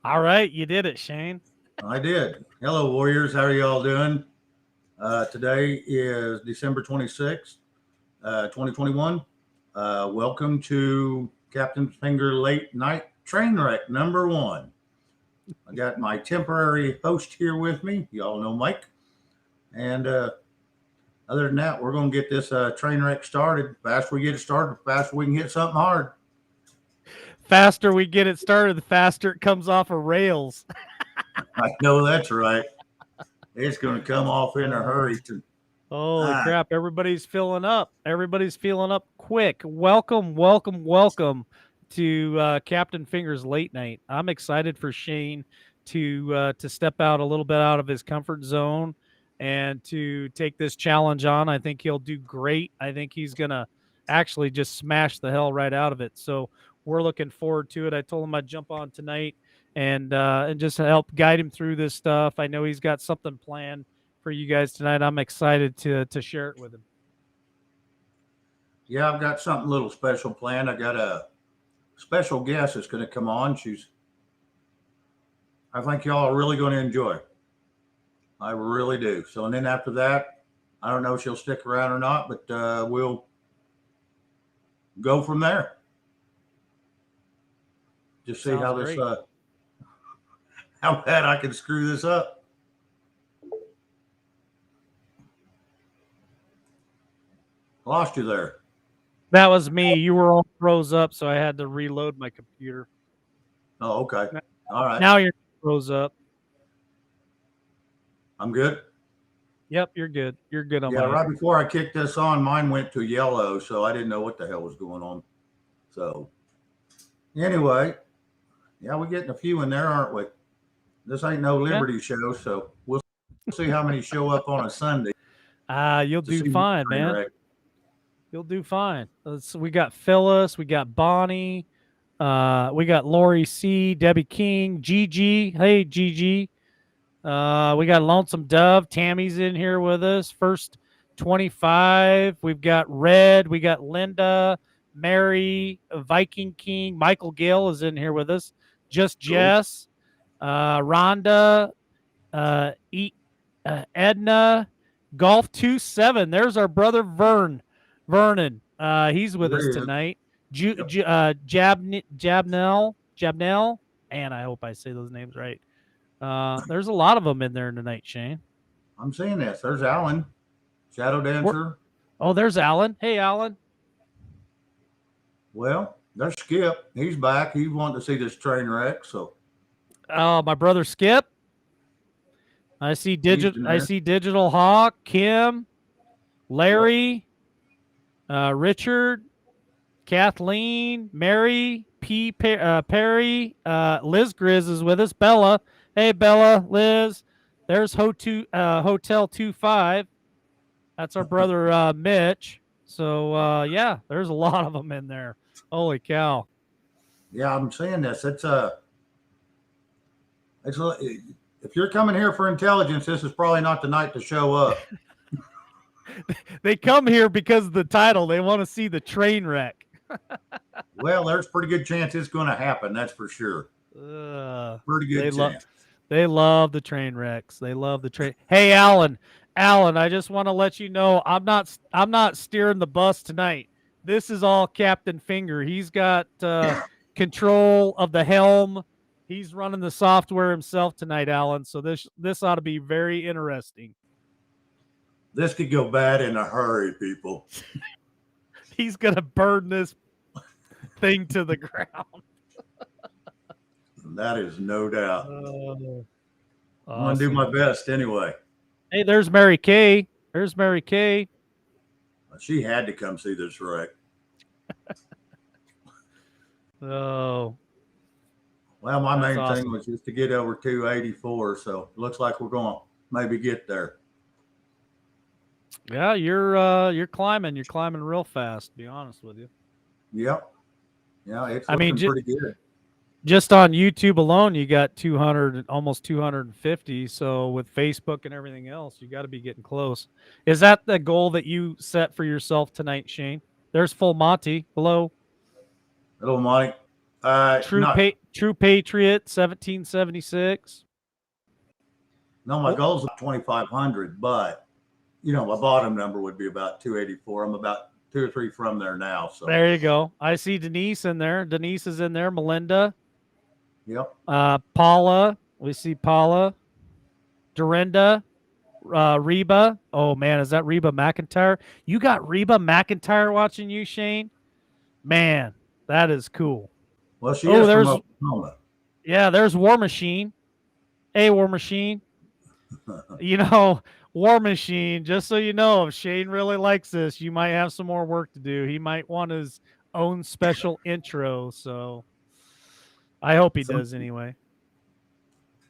All right, you did it, Shane. I did. Hello, Warriors. How are y'all doing? Today is December 26th, 2021. Welcome to Captain Finger Late Night Train Wreck number one. I got my temporary host here with me. Y'all know Mike. And other than that, we're going to get this train wreck started. The faster we get it started, the faster we can hit something hard. Faster we get it started, the faster it comes off of rails. I know that's right. It's going to come off in a hurry. Holy crap. Everybody's filling up. Everybody's feeling up quick. Welcome to Captain Finger's Late Night. I'm excited for Shane to step out a little bit out of his comfort zone and to take this challenge on. I think he'll do great. I think he's going to actually just smash the hell right out of it. So we're looking forward to it. I told him I'd jump on tonight and just help guide him through this stuff. I know he's got something planned for you guys tonight. I'm excited to share it with him. Yeah, I've got something a little special planned. I got a special guest that's going to come on. I think y'all are really going to enjoy. I really do. So, and then after that, I don't know if she'll stick around or not, but we'll go from there. Just see how this, how bad I can screw this up. Lost you there. That was me. You were all froze up, so I had to reload my computer. Oh, okay. All right. Now you're froze up. I'm good. Yep, you're good. You're good on yeah, my right before I kicked this on, mine went to yellow, so I didn't know what the hell was going on. So anyway, yeah, we're getting a few in there, aren't we? This ain't no Liberty show, so we'll see how many show up on a Sunday. You'll do fine, man. You'll do fine. We got Phyllis, we got Bonnie, we got Lori C, Debbie King, Gigi. Hey, Gigi. We got Lonesome Dove. Tammy's in here with us. First 25. We've got Red. We got Linda, Mary, Viking King. Michael Gill is in here with us. Just Jess, Rhonda, Edna, Golf 27. There's our brother Vernon. He's with us tonight. Jabnell, and I hope I say those names right. There's a lot of them in there tonight, Shane. I'm seeing this. There's Alan, Shadow Dancer. There's Alan. Hey, Alan. Well, there's Skip. He's back. He's wanting to see this train wreck. So, my brother Skip. I see Digital Hawk, Kim, Larry, Richard, Kathleen, Mary, Perry, Liz Grizz is with us. Bella. Hey, Bella, Liz. There's Hotel 25. That's our brother Mitch. So, yeah, there's a lot of them in there. Holy cow. Yeah, I'm saying this. If you're coming here for intelligence, this is probably not the night to show up. They come here because of the title. They want to see the train wreck. Well, there's a pretty good chance it's going to happen. That's for sure. Pretty good chance. They love the train wrecks. They love the train. Hey, Alan, I just want to let you know I'm not steering the bus tonight. This is all Captain Finger. He's got control of the helm. He's running the software himself tonight, Alan. So this ought to be very interesting. This could go bad in a hurry, people. He's gonna burn this thing to the ground. That is no doubt. Awesome. I'm going to do my best anyway. Hey, there's Mary Kay. There's Mary Kay. She had to come see this wreck. Oh, Well, my That's main thing awesome. was just to get over 284, so it looks like we're going to maybe get there. Yeah, you're climbing. You're climbing real fast, to be honest with you. Yep. Yeah, it's I mean, looking pretty good. just on YouTube alone, you got 200, almost 250. So with Facebook and everything else, you got to be getting close. Is that the goal that you set for yourself tonight, Shane? There's Full Monty. Hello, Hello, Mike. Not True Patriot, 1776. no, my goal's 2,500, but my bottom number would be about 284. I'm about 2 or 3 from there now. So, There you go. I see Denise in there. Denise is in there. Melinda, yep. Paula. We see Paula, Dorinda, Reba. Oh man, is that Reba McIntyre? You got Reba McIntyre watching you, Shane? Man, that is cool. Well, she Oh, is from there's Oklahoma. there's War Machine. Hey, War Machine. You know, War Machine, just so you know, if Shane really likes this, you might have some more work to do. He might want his own special intro. So I hope he So, does anyway.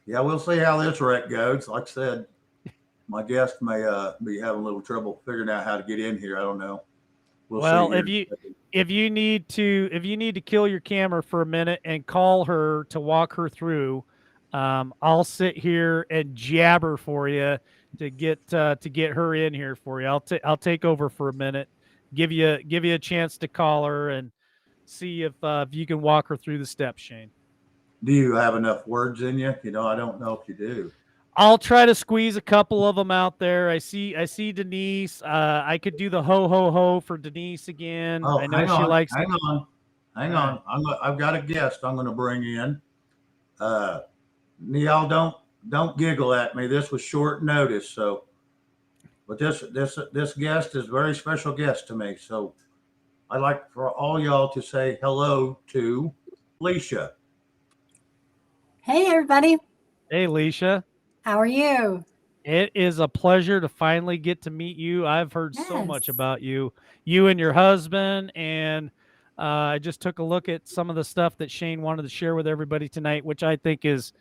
yeah, we'll see how this wreck goes. Like I said, my guest may be having a little trouble figuring out how to get in here. I don't know. We'll see Well, here. if you need to kill your camera for a minute and call her to walk her through, I'll sit here and jabber for you to get her in here for you. I'll take over for a minute, give you a chance to call her and see if you can walk her through the steps, Shane. Do you have enough words in you? I don't know if you do. I'll try to squeeze a couple of them out there. I see Denise. I could do the ho ho ho for Denise again. Oh, I know she likes. hang on. I've got a guest I'm going to bring in. Y'all don't giggle at me. This was short notice, so. But this guest is a very special guest to me. So I'd like for all y'all to say hello to Leisha. Hey, everybody. Hey, Leisha. How are you? It is a pleasure to finally get to meet you. I've heard so much Yes. about you and your husband, and I just took a look at some of the stuff that Shane wanted to share with everybody tonight, which I think is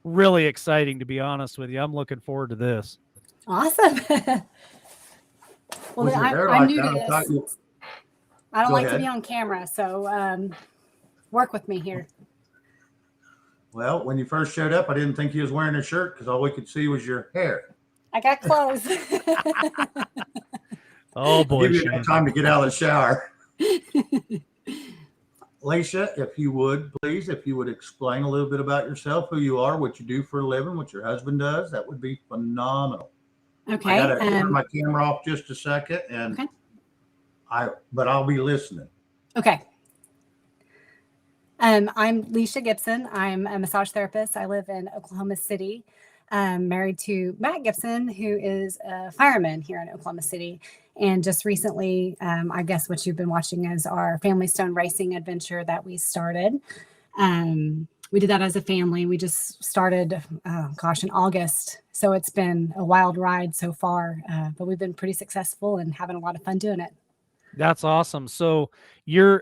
really exciting, to be honest with you. I'm looking forward to this. Awesome. Well, Was your hair I'm like new to that? I thought this. I don't Go like to ahead. be on camera, so work with me here. Well, when you first showed up, I didn't think you was wearing a shirt because all we could see was your hair. I got clothes. Oh boy, Give you Shane. enough time to get out of the shower. Leisha, if you would explain a little bit about yourself, who you are, what you do for a living, what your husband does, that would be phenomenal. Okay. I gotta turn my camera off just a second, and Okay. but I'll be listening. Okay. I'm Leisha Gibson. I'm a massage therapist. I live in Oklahoma City. I'm married to Matt Gibson, who is a fireman here in Oklahoma City. And just recently, I guess what you've been watching is our Family Stone racing adventure that we started. We did that as a family. We just started, in August. So it's been a wild ride so far, but we've been pretty successful and having a lot of fun doing it. That's awesome. So you're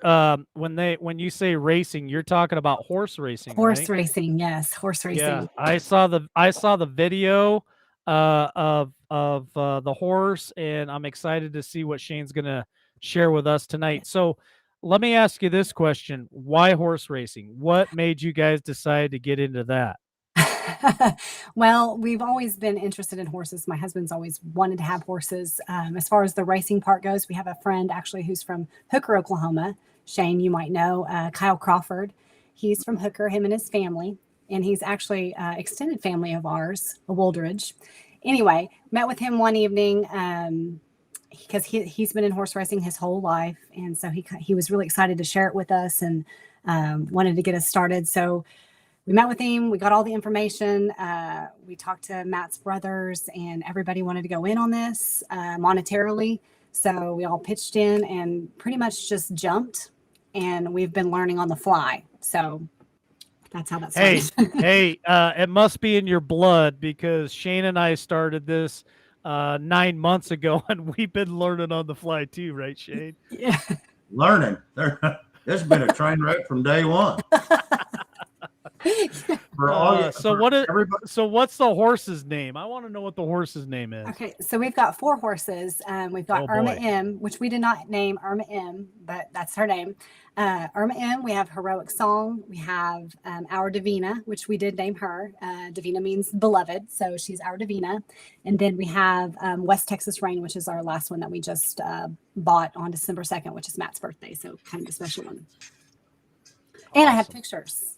when you say racing, you're talking about horse racing, Horse right? racing, yes, horse racing. Yeah, I saw the video of the horse, and I'm excited to see what Shane's gonna share with us tonight. So let me ask you this question: why horse racing? What made you guys decide to get into that? Well, we've always been interested in horses. My husband's always wanted to have horses. As far as the racing part goes, we have a friend actually who's from Hooker, Oklahoma. Shane, you might know, Kyle Crawford. He's from Hooker, him and his family, and he's actually extended family of ours, a Woldridge. Anyway, met with him one evening because he's been in horse racing his whole life, and so he was really excited to share it with us and wanted to get us started. So we met with him. We got all the information. We talked to Matt's brothers, and everybody wanted to go in on this monetarily. So we all pitched in and pretty much just jumped. And we've been learning on the fly. So that's how that started. Hey, it must be in your blood because Shane and I started this 9 months ago, and we've been learning on the fly too, right, Shane? Yeah. Learning. This has been a train wreck from day one. For all you, So for what is everybody, so what's the horse's name? I want to know what the horse's name is. Okay, so we've got 4 horses. We've got Oh, Irma boy. M, which we did not name Irma M, but that's her name. Irma M, we have Heroic Song. We have Our Divina, which we did name her. Divina means beloved, so she's Our Divina. And then we have West Texas Rain, which is our last one that we just bought on December 2nd, which is Matt's birthday, so kind of a special one. And I have Awesome. pictures.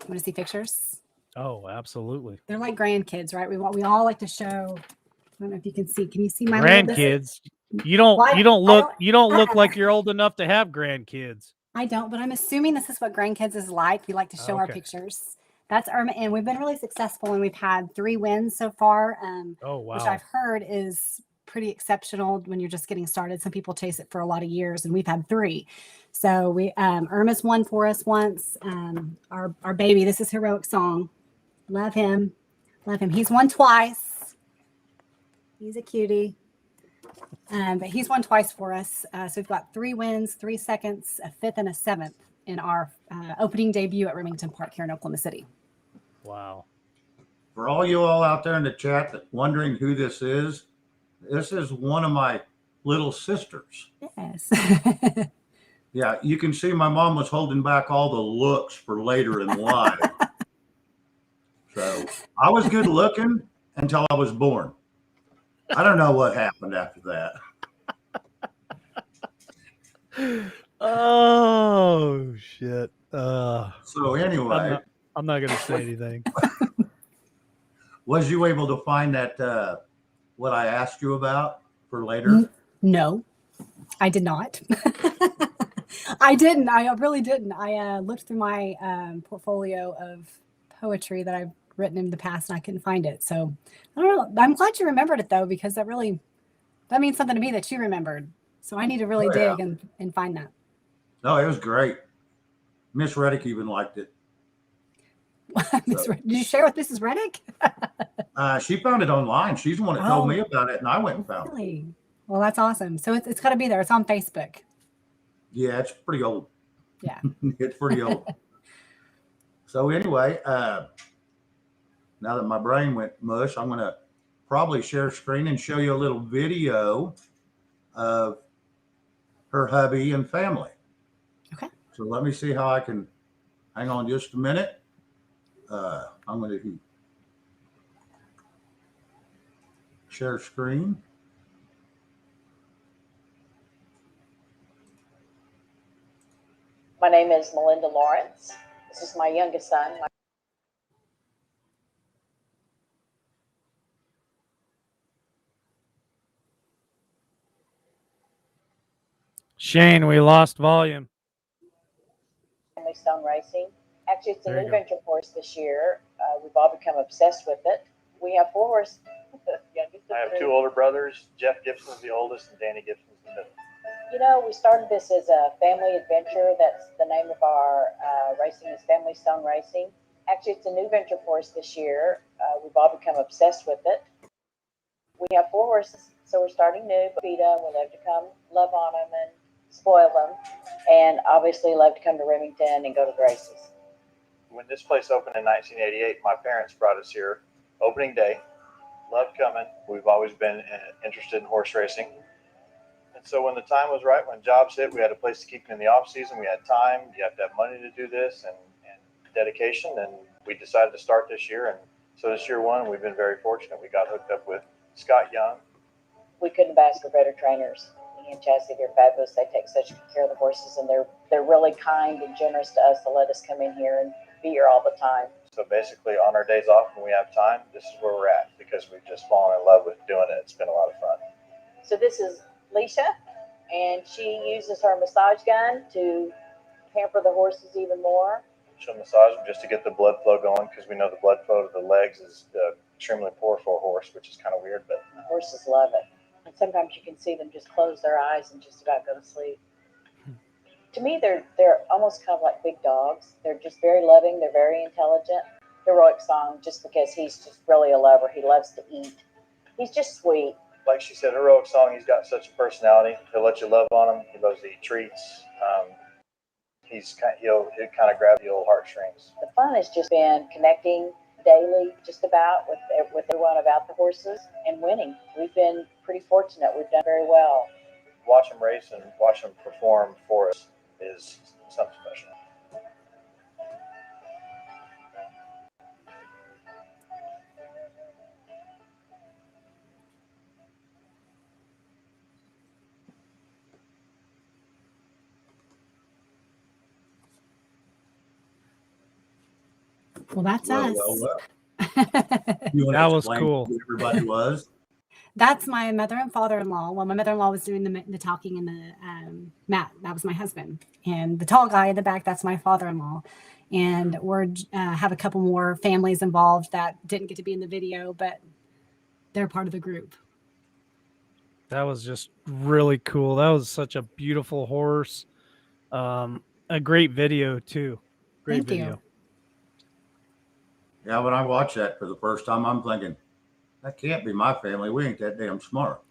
Want to see pictures? Oh, absolutely. They're like grandkids, right? We all like to show. I don't know if you can see. Can you see my little Grandkids. You don't look like you're old enough to have grandkids. I don't, but I'm assuming this is what grandkids is like. We like to show our Okay. pictures. That's Irma, and we've been really successful, and we've had 3 wins so far, Oh, which wow. I've heard is pretty exceptional when you're just getting started. Some people chase it for a lot of years, and we've had 3. So we Irma's won for us once. Our baby, this is Heroic Song. Love him. Love him. He's won twice. He's a cutie. But he's won twice for us. So we've got 3 wins, 3 seconds, a 5th, and a 7th in our opening debut at Remington Park here in Oklahoma City. Wow. for all you all out there in the chat that wondering who this is one of my little sisters. Yes. Yeah, you can see my mom was holding back all the looks for later in life. So I was good looking until I was born. I don't know what happened after that. Oh, shit. So anyway, I'm not going to say anything. was you able to find that what I asked you about for later? No, I did not. I didn't. I really didn't. I looked through my portfolio of poetry that I've written in the past, and I couldn't find it. So I don't know. I'm glad you remembered it though, because that means something to me that you remembered. So I need to really dig and find that. No, it was great. Miss Reddick even liked it. Did you share with Mrs. Reddick? She found it online. She's the one that told me about it, and I went and found it. Well, that's awesome. So it's got to be there. It's on Facebook. Yeah, it's pretty old. Yeah. It's pretty old. So anyway, now that my brain went mush, I'm going to probably share screen and show you a little video of her hubby and family. Okay. So let me see how I can, hang on just a minute. I'm going to share screen. My name is Melinda Lawrence. This is my youngest son. Shane, we lost volume. Family Stone Racing. Actually, it's a new venture for us this year. We've all become obsessed with it. We have 4 horses. I have 2 older brothers. Jeff Gibson's the oldest, and Danny Gibson's the middle. You know, we started this as a family adventure. That's the name of our racing is Family Stone Racing. Actually, it's a new venture for us this year. We've all become obsessed with it. We have 4 horses, so we're starting new. Feed them. We love to come love on them and spoil them, and obviously love to come to Remington and go to the races. When this place opened in 1988, my parents brought us here opening day. Loved coming. We've always been interested in horse racing. And so when the time was right, when jobs hit, we had a place to keep them in the off season. We had time. You have to have money to do this and dedication. And we decided to start this year. And so this year one, we've been very fortunate. We got hooked up with Scott Young. We couldn't have asked for better trainers. He and Chassie, they're fabulous. They take such good care of the horses, and they're really kind and generous to us to let us come in here and be here all the time. So basically on our days off when we have time, this is where we're at because we've just fallen in love with doing it. It's been a lot of fun. So this is Leisha, and she uses her massage gun to pamper the horses even more. She'll massage them just to get the blood flow going because we know the blood flow to the legs is extremely poor for a horse, which is kind of weird, but horses love it. And sometimes you can see them just close their eyes and just about go to sleep. To me, they're almost kind of like big dogs. They're just very loving. They're very intelligent. Heroic Song, just because he's just really a lover. He loves to eat. He's just sweet. Like she said, Heroic Song, he's got such a personality. He'll let you love on him. He loves to eat treats. He'll kind of grab the old heartstrings. The fun has just been connecting daily, just about with everyone about the horses and winning. We've been pretty fortunate. We've done very well. Watch them race and watch them perform for us is something special. Well, that's Well, us. well. You want to That was explain cool. who everybody was? That's my mother and father-in-law. Well, my mother-in-law was doing the talking, and the Matt, that was my husband, and the tall guy in the back, that's my father-in-law. And we're have a couple more families involved that didn't get to be in the video, but they're part of the group. That was just really cool. That was such a beautiful horse. A great video too. Great Thank you. video. Yeah, when I watched that for the first time, I'm thinking, that can't be my family. We ain't that damn smart.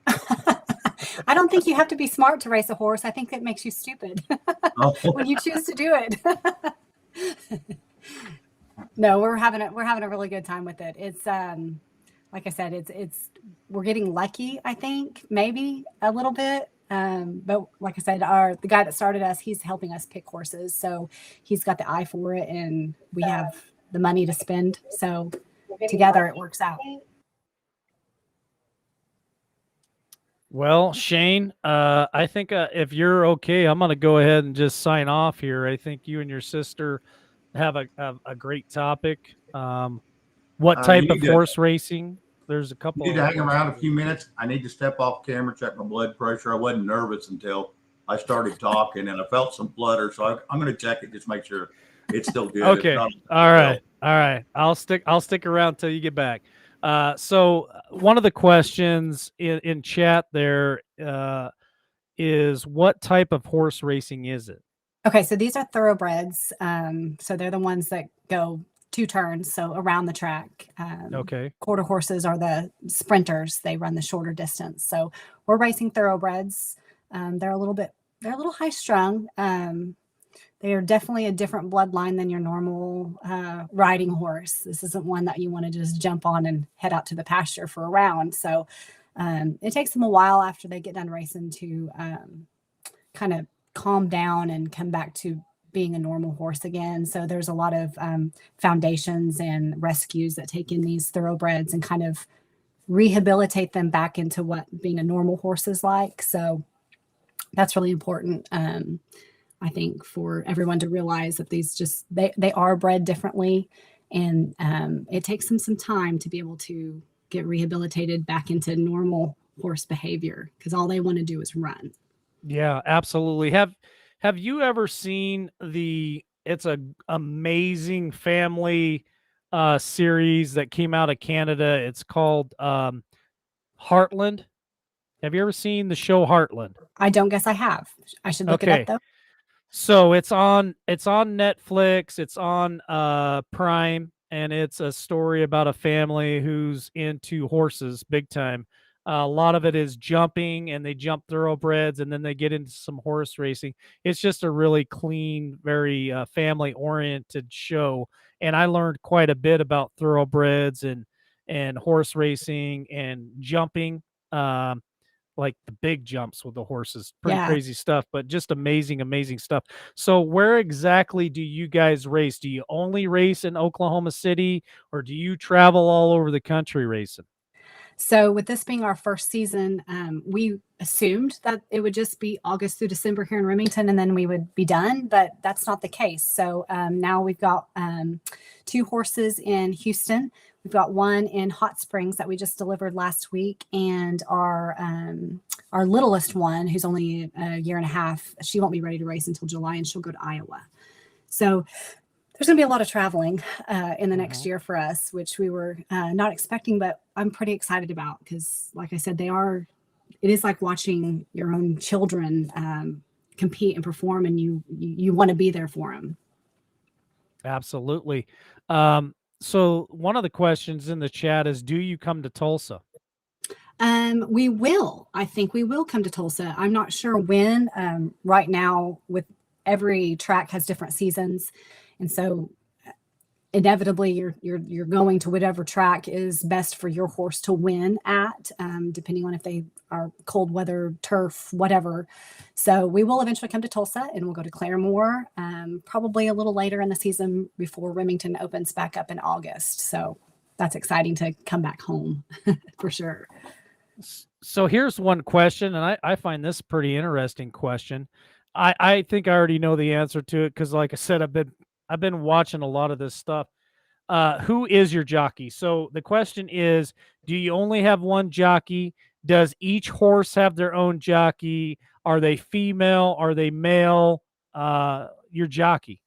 I don't think you have to be smart to race a horse. I think it makes you stupid Oh, when you choose to do it. No, we're having a really good time with it. It's like I said, it's we're getting lucky, I think, maybe a little bit. But like I said, the guy that started us, he's helping us pick horses. So he's got the eye for it, and we have the money to spend. So together it works out. Well, Shane, I think if you're okay, I'm going to go ahead and just sign off here. I think you and your sister have a great topic. What type you of need to- horse racing? There's a couple. You need to of hang around a few minutes. I need to step off camera, check my blood pressure. I wasn't nervous until I started talking, and I felt some flutter. So I'm going to check it, just make sure it's still good. If Okay. not, All right. I'll stick around till you get back. So one of the questions in chat there is, what type of horse racing is it? Okay, so these are thoroughbreds. So they're the ones that go 2 turns, so around the track. Okay. Quarter horses are the sprinters. They run the shorter distance. So we're racing thoroughbreds. They're a little high strung. They are definitely a different bloodline than your normal riding horse. This isn't one that you want to just jump on and head out to the pasture for a round. So it takes them a while after they get done racing to kind of calm down and come back to being a normal horse again. So there's a lot of foundations and rescues that take in these thoroughbreds and kind of rehabilitate them back into what being a normal horse is like. So that's really important. I think for everyone to realize that these they are bred differently, and it takes them some time to be able to get rehabilitated back into normal horse behavior, because all they want to do is run. Yeah, absolutely. Have you ever seen it's a amazing family series that came out of Canada? It's called Heartland. Have you ever seen the show Heartland? I don't guess I have. I should look it Okay. up though. So it's on Netflix, it's on Prime, and it's a story about a family who's into horses big time. A lot of it is jumping, and they jump thoroughbreds, and then they get into some horse racing. It's just a really clean, very family oriented show, and I learned quite a bit about thoroughbreds and horse racing and jumping. Like the big jumps with the horses, pretty Yeah. crazy stuff, but just amazing stuff. So where exactly do you guys race? Do you only race in Oklahoma City, or do you travel all over the country racing? So with this being our first season, we assumed that it would just be August through December here in Remington, and then we would be done, but that's not the case. So now we've got 2 horses in Houston. We've got one in Hot Springs that we just delivered last week, and our littlest one, who's only a year and a half, she won't be ready to race until July, and she'll go to Iowa. So there's going to be a lot of traveling in the next year for us, which we were not expecting, but I'm pretty excited about, because, like I said, it is like watching your own children compete and perform, and you want to be there for them. Absolutely. So one of the questions in the chat is, do you come to Tulsa? We will. I think we will come to Tulsa. I'm not sure when. Right now, with every track has different seasons, and so inevitably you're going to whatever track is best for your horse to win at, depending on if they are cold weather, turf, whatever. So we will eventually come to Tulsa, and we'll go to Claremore, probably a little later in the season before Remington opens back up in August. So that's exciting to come back home for sure. So here's one question, and I find this a pretty interesting question. I think I already know the answer to it because, like I said, I've been watching a lot of this stuff. Who is your jockey? So the question is, do you only have one jockey? Does each horse have their own jockey? Are they female? Are they male? Your jockey.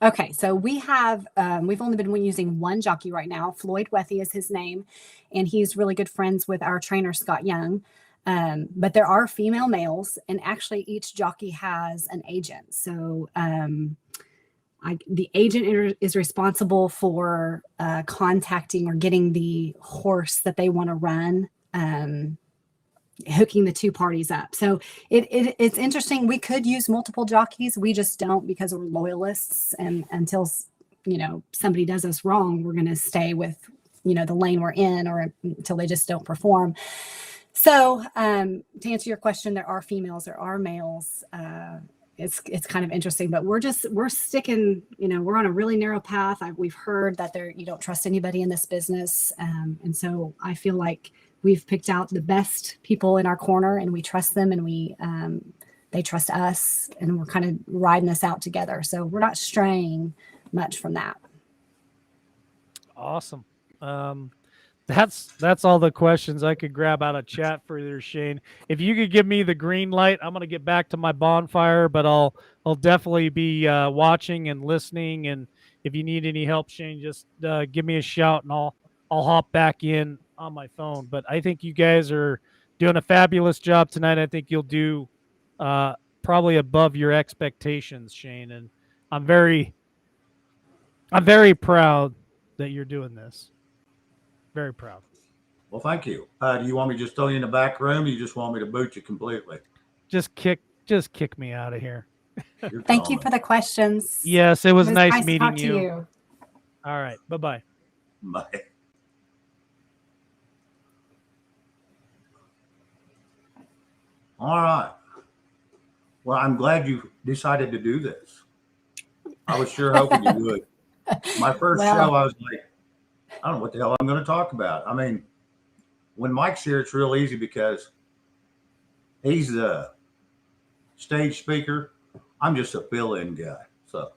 Okay, so we've only been using one jockey right now. Floyd Wethy is his name, and he's really good friends with our trainer, Scott Young. But there are female males, and actually each jockey has an agent. So the agent is responsible for contacting or getting the horse that they want to run, hooking the two parties up. So it's interesting. We could use multiple jockeys. We just don't, because we're loyalists, and until somebody does us wrong, we're going to stay with the lane we're in, or until they just don't perform. So to answer your question, there are females, there are males. It's kind of interesting, but we're sticking, we're on a really narrow path. We've heard that you don't trust anybody in this business. And so I feel like we've picked out the best people in our corner, and we trust them, and they trust us, and we're kind of riding this out together. So we're not straying much from that. Awesome. That's all the questions I could grab out of chat for there, Shane. If you could give me the green light, I'm gonna get back to my bonfire, but I'll definitely be watching and listening. And if you need any help, Shane, just give me a shout, and I'll hop back in on my phone. But I think you guys are doing a fabulous job tonight. I think you'll do probably above your expectations, Shane. And I'm very proud that you're doing this. Very proud. Well, thank you. Do you want me to just throw you in the back room, or you just want me to boot you completely? Just kick me out of here. Thank you for the questions. Yes, it was nice to meeting talk to you. you. All right. Bye-bye. Bye. All right. Well, I'm glad you decided to do this. I was sure hoping you would. My first show, I was like, I don't know what the hell I'm going to talk about. I mean, when Mike's here, it's real easy because he's the stage speaker. I'm just a fill-in guy. So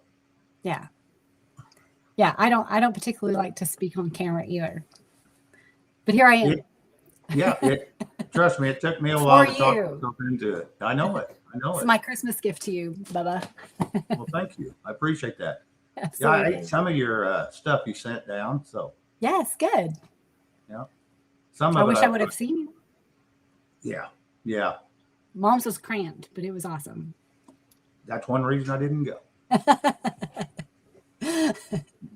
yeah, I don't particularly like to speak on camera either, but here I am. Trust me, it took me a while to talk myself into it. I know it. It's my Christmas gift to you, Bubba. Well, thank you. I appreciate that. Absolutely. Yeah, I ate some of your stuff you sent down. So yes, good. Yeah. I wish I would have seen you. Yeah. Mom's was cramped, but it was awesome. That's one reason I didn't go.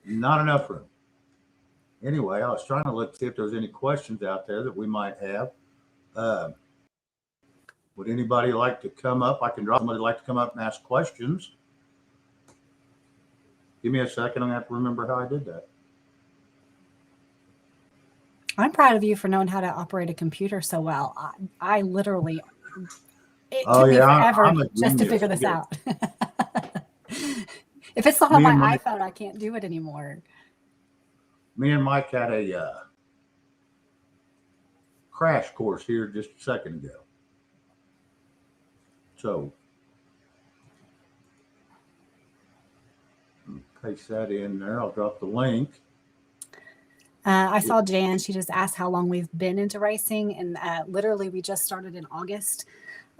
Not enough room. Anyway, I was trying to look, see if there was any questions out there that we might have. Would anybody like to come up? I can draw somebody like to come up and ask questions. Give me a second. I'm going to have to remember how I did that. I'm proud of you for knowing how to operate a computer so well. I literally, it took me forever just to figure this out. If it's not on my iPhone, I can't do it anymore. Me and Mike had a crash course here just a second ago. So paste that in there. I'll drop the link. I saw Jan. She just asked how long we've been into racing, and literally we just started in August.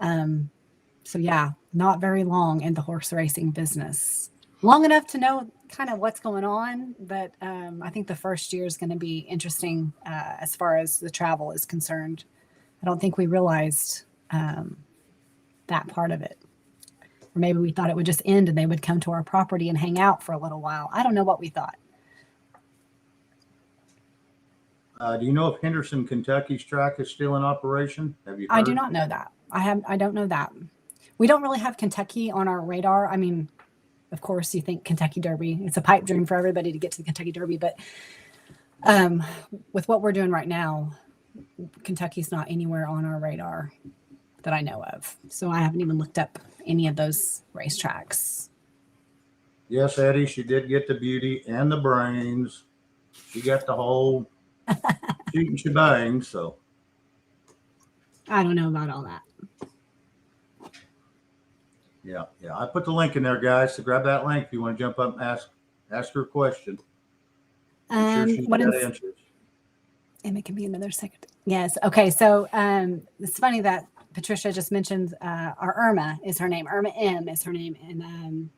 So yeah, not very long in the horse racing business. Long enough to know kind of what's going on, but I think the first year is going to be interesting as far as the travel is concerned. I don't think we realized that part of it. Or maybe we thought it would just end and they would come to our property and hang out for a little while. I don't know what we thought. Do you know if Henderson, Kentucky's track is still in operation? Have you heard? I do not know that. I don't know that. We don't really have Kentucky on our radar. I mean, of course, you think Kentucky Derby. It's a pipe dream for everybody to get to the Kentucky Derby. But with what we're doing right now, Kentucky's not anywhere on our radar that I know of. So I haven't even looked up any of those racetracks. Yes, Eddie, she did get the beauty and the brains. She got the whole shooting shebang. So I don't know about all that. yeah. I put the link in there, guys. So grab that link if you want to jump up and ask her a question. I'm sure she's got answers. And it can be another second. Yes. Okay. So it's funny that Patricia just mentioned our Irma is her name. Irma M is her name. And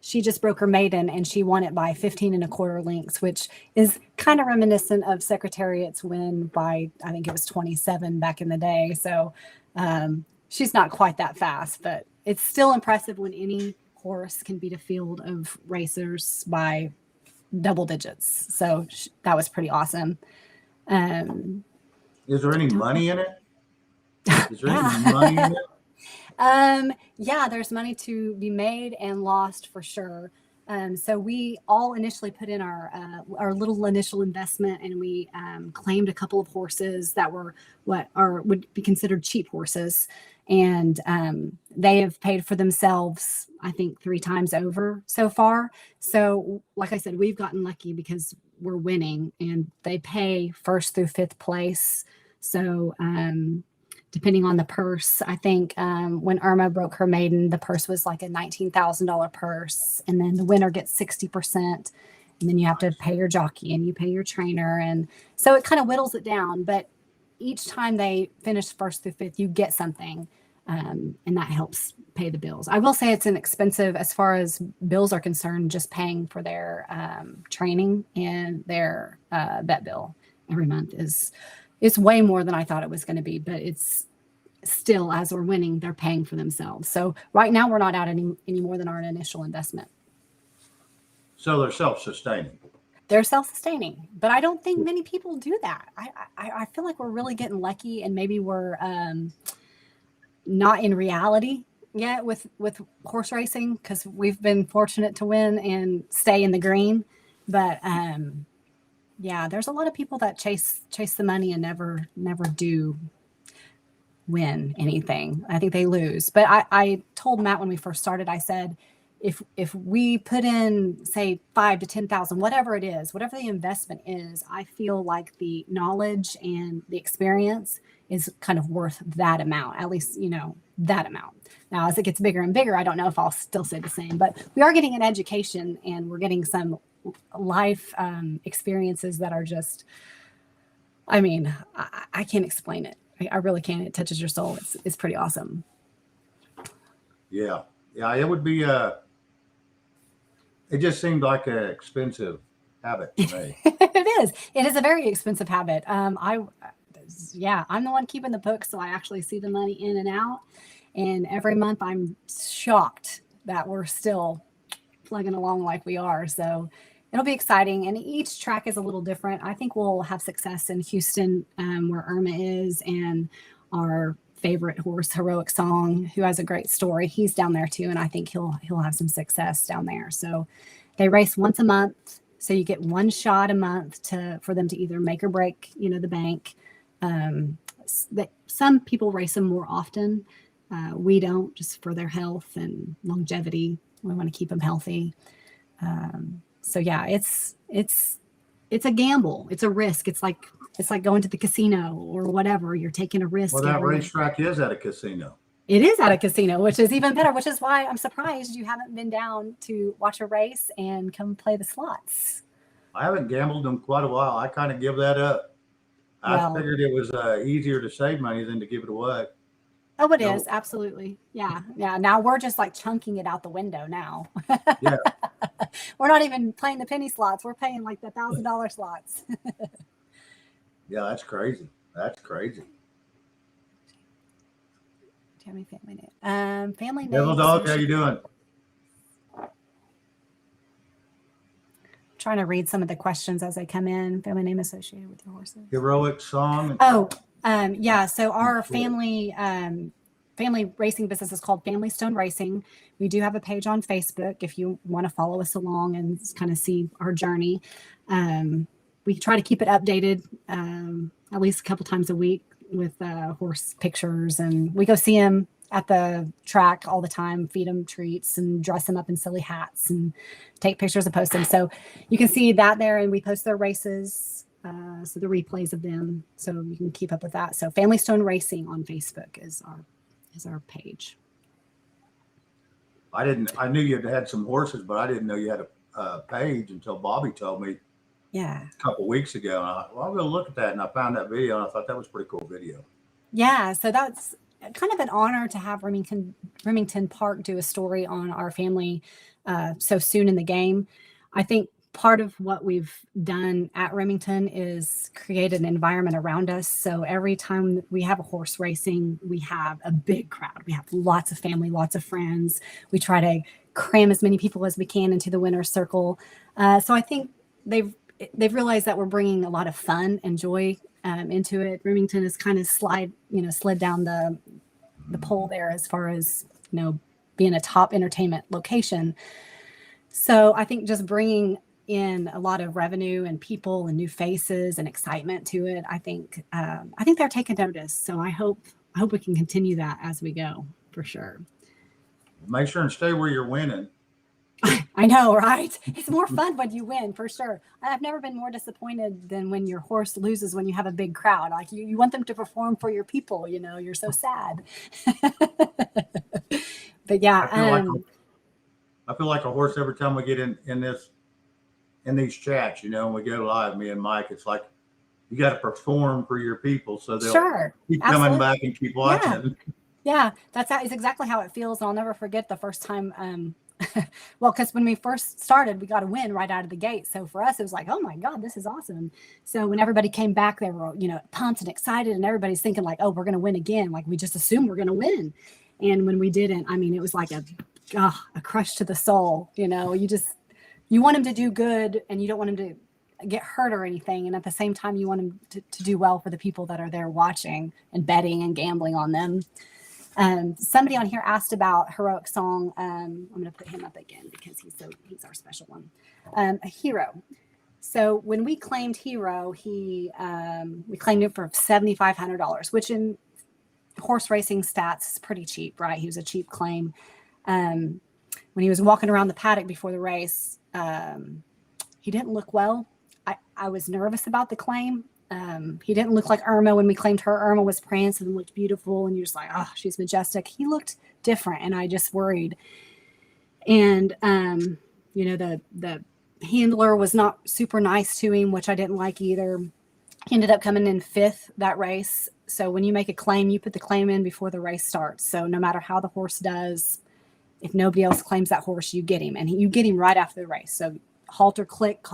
she just broke her maiden and she won it by 15 1/4 lengths, which is kind of reminiscent of Secretariat's win by, I think it was 27 back in the day. So she's not quite that fast, but it's still impressive when any horse can beat a field of racers by double digits. So that was pretty awesome. Is there any money in it? Is there any money in it? Yeah, there's money to be made and lost for sure. So we all initially put in our little initial investment, and we claimed a couple of horses that were would be considered cheap horses, and they have paid for themselves, I think, 3 times over so far. So, like I said, we've gotten lucky because we're winning, and they pay 1st through 5th place. So, depending on the purse, I think when Irma broke her maiden, the purse was like a $19,000 purse, and then the winner gets 60%, and then you have to pay your jockey and you pay your trainer, and so it kind of whittles it down. But each time they finish 1st through 5th, you get something, and that helps pay the bills. I will say it's inexpensive as far as bills are concerned, just paying for their training and their vet bill every month it's way more than I thought it was going to be, but it's still, as we're winning, they're paying for themselves. So right now we're not out any more than our initial investment. So they're self-sustaining. They're self-sustaining, but I don't think many people do that. I feel like we're really getting lucky, and maybe we're not in reality yet with horse racing, because we've been fortunate to win and stay in the green. But yeah, there's a lot of people that chase the money and never do win anything. I think they lose. But I told Matt when we first started, I said, if we put in, say, 5,000 to 10,000, whatever it is, whatever the investment is, I feel like the knowledge and the experience is kind of worth that amount, at least, that amount. Now, as it gets bigger and bigger, I don't know if I'll still say the same, but we are getting an education, and we're getting some life experiences that are just, I mean, I can't explain it. I really can't. It touches your soul. It's pretty awesome. Yeah, it would be it just seemed like an expensive habit to me. It is a very expensive habit. I'm the one keeping the books, so I actually see the money in and out, and every month I'm shocked that we're still plugging along like we are. So it'll be exciting, and each track is a little different. I think we'll have success in Houston, where Irma is, and our favorite horse, Heroic Song, who has a great story. He's down there too, and I think he'll have some success down there. So they race once a month, so you get one shot a month for them to either make or break, the bank. Some people race them more often. We don't, just for their health and longevity. We want to keep them healthy. So yeah, it's a gamble. It's a risk. It's like going to the casino or whatever. You're taking a risk. Well, that racetrack is at a casino. It is at a casino, which is even better, which is why I'm surprised you haven't been down to watch a race and come play the slots. I haven't gambled in quite a while. I kind of give that up. I figured it was easier to save money than to give it away. Oh, it is. Absolutely. Yeah. Now we're just like chunking it out the window now. Yeah. We're not even playing the penny slots. We're paying like the $1,000 slots. Yeah, that's crazy. That's crazy. Do you have any family name? Family name. Devil Dog, how you doing? Trying to read some of the questions as they come in. Family name associated with your horses. Heroic Song. Oh, yeah. So our family family racing business is called Family Stone Racing. We do have a page on Facebook if you want to follow us along and kind of see our journey. We try to keep it updated at least a couple times a week with horse pictures, and we go see them at the track all the time, feed them treats and dress them up in silly hats and take pictures and post them. So you can see that there, and we post their races, so the replays of them, so you can keep up with that. So Family Stone Racing on Facebook is our page. I knew you had some horses, but I didn't know you had a page until Bobby told me Yeah. a couple weeks ago. And I thought, well, I'll go look at that. And I found that video, and I thought that was a pretty cool video. Yeah, so that's kind of an honor to have Remington Park do a story on our family so soon in the game. I think part of what we've done at Remington is create an environment around us. So every time we have a horse racing, we have a big crowd. We have lots of family, lots of friends. We try to cram as many people as we can into the winner's circle. So I think they've realized that we're bringing a lot of fun and joy into it. Remington has kind of slid down the pole there as far as, being a top entertainment location. So I think just bringing in a lot of revenue and people and new faces and excitement to it, I think they're taking notice. So I hope we can continue that as we go, for sure. Make sure and stay where you're winning. I know, right? It's more fun when you win, for sure. I've never been more disappointed than when your horse loses when you have a big crowd. Like you want them to perform for your people, you're so sad. But yeah. I feel like a horse every time we get in these chats, and we go live, me and Mike, it's like you got to perform for your people so they'll keep coming back and keep watching. Yeah, that's exactly how it feels. And I'll never forget the first time. Well, because when we first started, we got a win right out of the gate. So for us, it was like, oh my God, this is awesome. So when everybody came back, they were, pumped and excited, and everybody's thinking like, oh, we're going to win again. Like we just assumed we're going to win. And when we didn't, it was like a crush to the soul. You want them to do good, and you don't want them to get hurt or anything. And at the same time, you want them to do well for the people that are there watching and betting and gambling on them. Somebody on here asked about Heroic Song. I'm going to put him up again because he's our special one. Hero. So when we claimed Hero, we claimed him for $7,500, which in horse racing stats is pretty cheap, right? He was a cheap claim. When he was walking around the paddock before the race, he didn't look well. I was nervous about the claim. He didn't look like Irma when we claimed her. Irma was prancing and looked beautiful, and you're just like, oh, she's majestic. He looked different, and I just worried. And the handler was not super nice to him, which I didn't like either. He ended up coming in 5th that race. So when you make a claim, you put the claim in before the race starts. So no matter how the horse does, if nobody else claims that horse, you get him, and you get him right after the race. So halter click,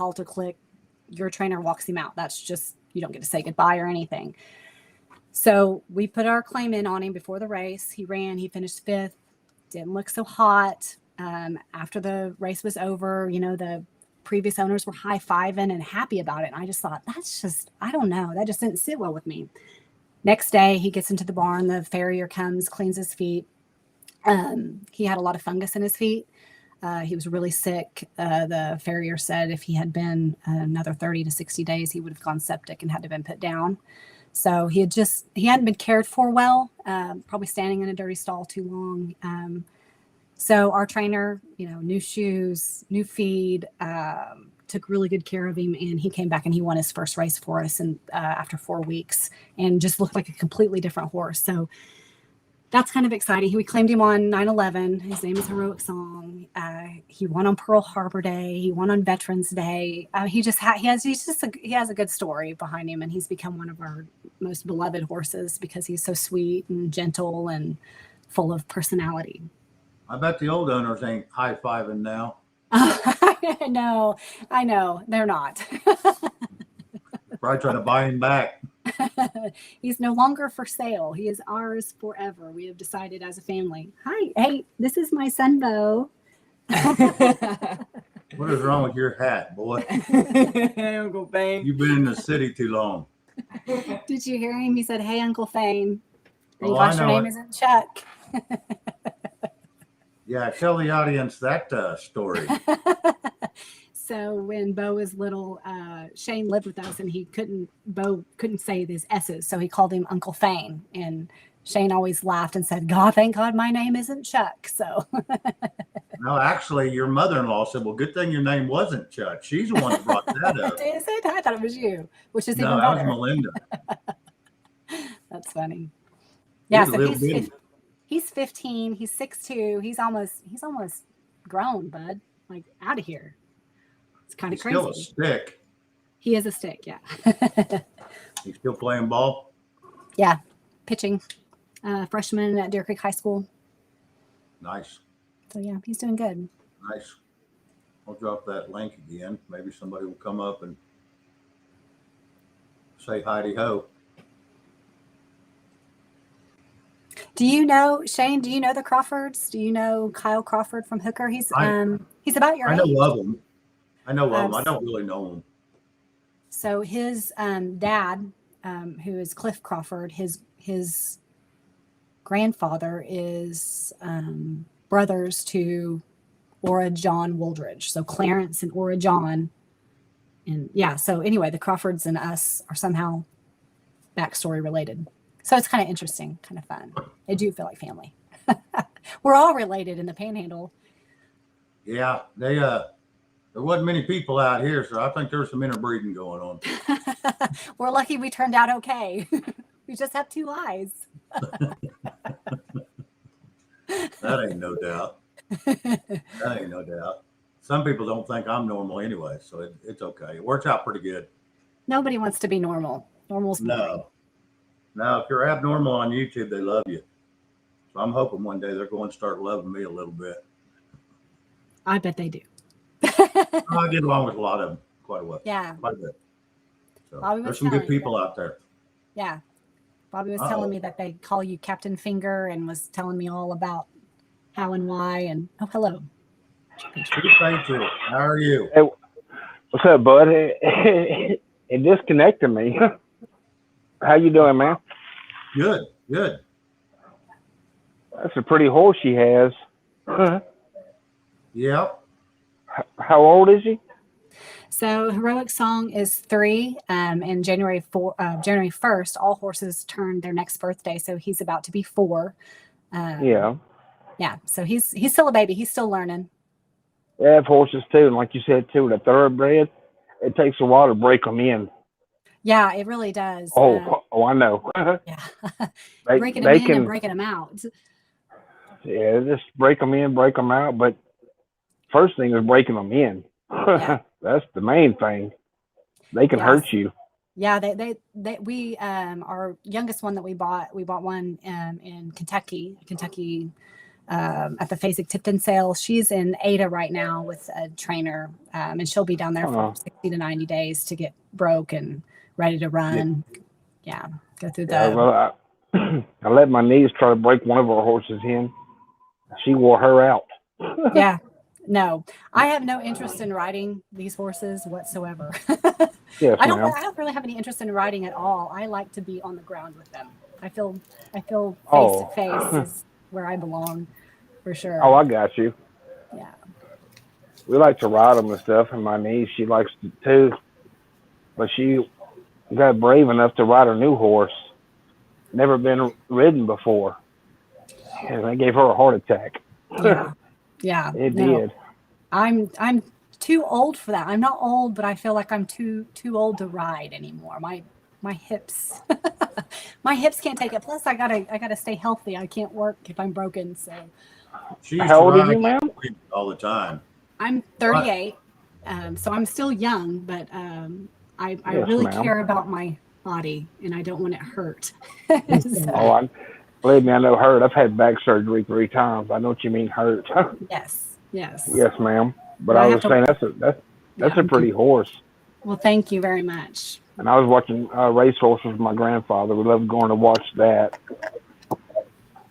your trainer walks him out. That's just, you don't get to say goodbye or anything. So we put our claim in on him before the race. He ran, he finished 5th, didn't look so hot. After the race was over, the previous owners were high-fiving and happy about it. And I just thought, I don't know. That just didn't sit well with me. Next day, he gets into the barn. The farrier comes, cleans his feet. He had a lot of fungus in his feet. He was really sick. The farrier said if he had been another 30 to 60 days, he would have gone septic and had to been put down. So he hadn't been cared for well, probably standing in a dirty stall too long. So our trainer, new shoes, new feed, took really good care of him, and he came back and he won his first race for us and after 4 weeks, and just looked like a completely different horse. So that's kind of exciting. We claimed him on 9/11. His name is Heroic Song. He won on Pearl Harbor Day. He won on Veterans Day. He has a good story behind him, and he's become one of our most beloved horses because he's so sweet and gentle and full of personality. I bet the old owners ain't high-fiving now. I know. They're not. Probably trying to buy him back. He's no longer for sale. He is ours forever. We have decided as a family. Hi, hey, this is my son, Bo. What is wrong with your hat, boy? Uncle Fane. You've been in the city too long. Did you hear him? He said, hey, Uncle Fane. Oh, Gosh, I your know name it. isn't Chuck. Yeah, tell the audience that story. So when Bo was little, Shane lived with us, and Bo couldn't say his S's, so he called him Uncle Fane. And Shane always laughed and said, "God, thank God my name isn't Chuck." So No, actually, your mother-in-law said, "Well, good thing your name wasn't Chuck." She's the one that brought that up. is it? I thought it was you, which is No, even that better. was Melinda. That's funny. Yeah, so Little bitty. he's 15. He's 6'2". He's almost grown, bud. Like, out of here. It's kind of He's crazy. still a stick. He is a stick, yeah. He's still playing ball. Yeah, pitching. Freshman at Deer Creek High School. Nice. So yeah, he's doing good. Nice. I'll drop that link again. Maybe somebody will come up and say hi ho. Do you know, Shane, do you know the Crawfords? Do you know Kyle Crawford from Hooker? He's about your age. I know of him. I don't really know him. So his dad, who is Cliff Crawford, his grandfather is brothers to Ora John Woldridge. So Clarence and Ora John. And yeah, so anyway, the Crawfords and us are somehow backstory related. So it's kind of interesting, kind of fun. They do feel like family. We're all related in the Panhandle. Yeah, there wasn't many people out here, so I think there's some interbreeding going on. We're lucky we turned out okay. We just have two eyes. That ain't no doubt. That ain't no doubt. Some people don't think I'm normal anyway, so it's okay. It works out pretty good. Nobody wants to be normal. Normal's boring. No, if you're abnormal on YouTube, they love you. So I'm hoping one day they're going to start loving me a little bit. I bet they do. I get along with a lot of them quite a bit. Yeah. Quite a bit. So Bobby there's was some good telling me people that. out there. Yeah. Bobby was telling me that they call you Captain Finger and was telling me all about how and why. And hello. Thank you. How are you? Hey, what's up, bud? It disconnected me. How you doing, man? Good. That's a pretty horse she has. Yep. How old is she? So Heroic Song is 3. And January 1st, all horses turn their next birthday. So he's about to be 4. Yeah. Yeah. So he's still a baby. He's still learning. They have horses too, and like you said too, the thoroughbred, it takes a while to break them in. Yeah, it really does. Oh, I know. Yeah. they breaking them in can, and breaking them out. Yeah, just break them in, break them out. But first thing is breaking them in. Yeah. That's the main thing. They can hurt you. Yeah, we our youngest one that we bought one in Kentucky at the Fasig-Tipton sale. She's in Ada right now with a trainer, and she'll be down there for 60 to 90 days to get broke and ready to run. Yeah, go through the. Well, I let my niece try to break one of our horses in. She wore her out. Yeah. No, I have no interest in riding these horses whatsoever. Yes, I ma'am. don't really have any interest in riding at all. I like to be on the ground with them. I feel face to face is where I belong, for sure. Oh, I got you. Yeah. We like to ride them and stuff, and my niece, she likes to too. But she got brave enough to ride her new horse. Never been ridden before. And they gave her a heart attack. Yeah. Yeah. It did. I'm too old for that. I'm not old, but I feel like I'm too old to ride anymore. My hips my hips can't take it. Plus I gotta stay healthy. I can't work if I'm broken. So how old are you, ma'am? All the time. I'm 38. So I'm still young, but I really care about my body and I don't want it hurt. So, believe me, I know hurt. I've had back surgery 3 times. I know what you mean, hurt. Yes. Yes, ma'am. But I was saying that's a pretty horse. Well, thank you very much. And I was watching race horses with my grandfather. We loved going to watch that.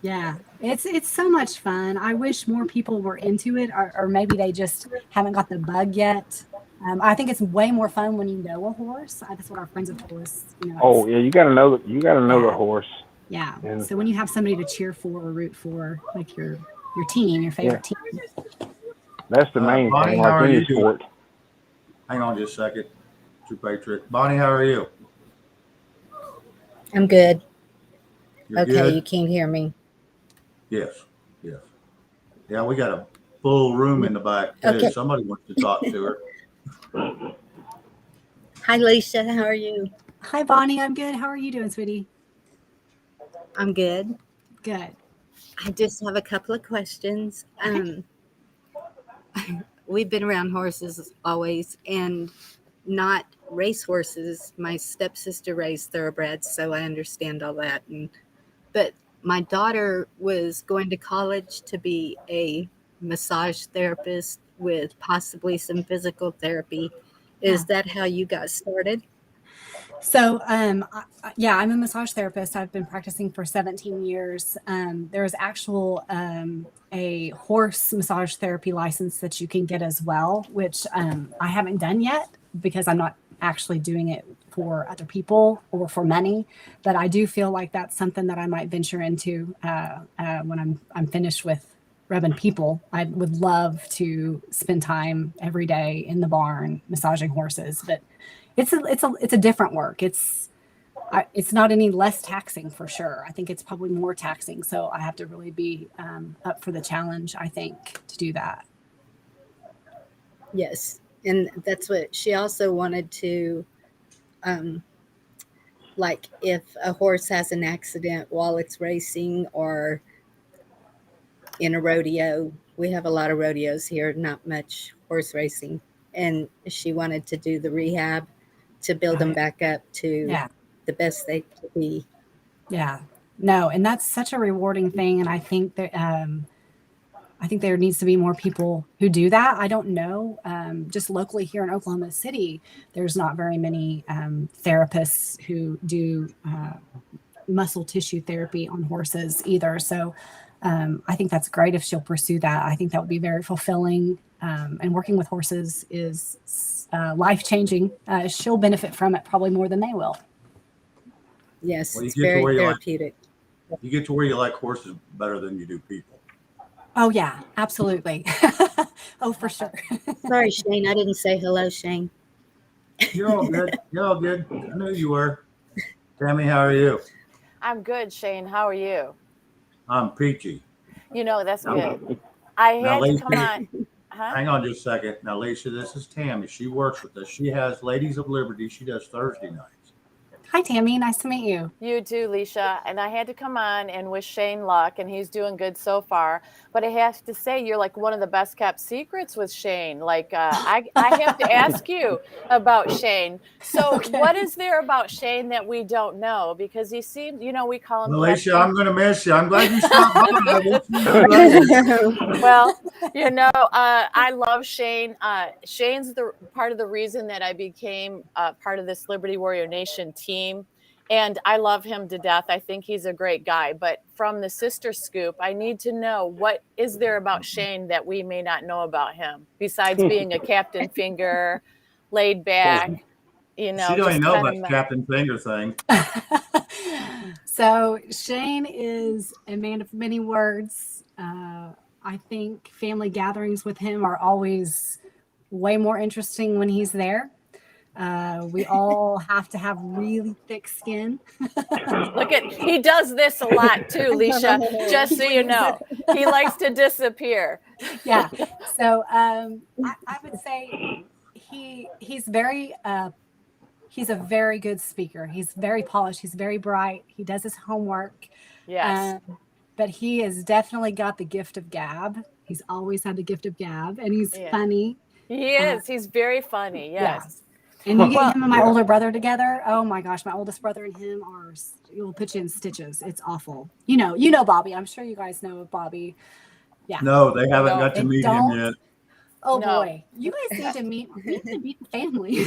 Yeah, it's so much fun. I wish more people were into it, or maybe they just haven't got the bug yet. I think it's way more fun when you know a horse. That's what our friends have told us. You got to know the horse. Yeah. And- So when you have somebody to cheer for or root for, like your team, your favorite team. That's the main Bonnie, thing, how like are any you doing? sport. Hang on just a second. True Patriot. Bonnie, how are you? I'm good. You're Okay, good? you can't hear me. Yes. Yes. Yeah, we got a full room in the back too. Okay. Somebody wants to talk to her. Hi, Lisa. How are you? Hi, Bonnie. I'm good. How are you doing, sweetie? I'm good. Good. I just have a couple of questions. We've been around horses always, and not race horses. My stepsister raised thoroughbreds, so I understand all that. But my daughter was going to college to be a massage therapist with possibly some physical therapy. Is that how you got started? So, yeah, I'm a massage therapist. I've been practicing for 17 years. There's actual a horse massage therapy license that you can get as well, which I haven't done yet because I'm not actually doing it for other people or for money. But I do feel like that's something that I might venture into when I'm finished with rubbing people. I would love to spend time every day in the barn massaging horses, but it's a different work. It's not any less taxing for sure. I think it's probably more taxing. So I have to really be up for the challenge, I think, to do that. Yes. And that's what she also wanted to, like if a horse has an accident while it's racing or in a rodeo. We have a lot of rodeos here, not much horse racing. And she wanted to do the rehab to build them back up to Yeah. the best they could be. Yeah. No, and that's such a rewarding thing. And I think that there needs to be more people who do that. I don't know. Just locally here in Oklahoma City, there's not very many therapists who do muscle tissue therapy on horses either. So I think that's great if she'll pursue that. I think that would be very fulfilling. And working with horses is life-changing. She'll benefit from it probably more than they will. Yes, Well, you it's get to very where you like- therapeutic. You get to where you like horses better than you do people. Oh, yeah, absolutely. Oh, for sure. Sorry, Shane, I didn't say hello, Shane. You're all good. You're all good. I knew you were. Tammy, how are you? I'm good, Shane. How are you? I'm peachy. That's good. I Now, had to Lisa, come on. Huh? hang on just a second. Now, Lisa, this is Tammy. She works with us. She has Ladies of Liberty. She does Thursday nights. Hi, Tammy. Nice to meet you. You too, Leisha. And I had to come on and wish Shane luck, and he's doing good so far. But I have to say, you're like one of the best kept secrets with Shane. Like, I have to ask you about Shane. So, Okay. what is there about Shane that we don't know? Because he seems, we call him. Well, Lisa, I'm going to miss you. I'm glad you stopped by. We'll see you later. Well, I love Shane. Shane's the part of the reason that I became part of this Liberty Warrior Nation team. And I love him to death. I think he's a great guy. But from the Sister Scoop, I need to know, what is there about Shane that we may not know about him, besides being a Captain Finger, laid back, She don't even know about the Captain Finger thing. So Shane is a man of many words. I think family gatherings with him are always way more interesting when he's there. We all have to have really thick skin. He does this a lot too, Leisha, just so you know. He likes to disappear. Yeah. So I would say he's a very good speaker. He's very polished. He's very bright. He does his homework. Yes. But he has definitely got the gift of gab. He's always had the gift of gab, and he's funny. He is. He's very funny. Yes. And you get him and my older brother together. Oh my gosh, my oldest brother and him will put you in stitches. It's awful. You know Bobby. I'm sure you guys know Bobby. Yeah. No, they haven't got to meet him yet. Oh boy, you guys need to meet the family.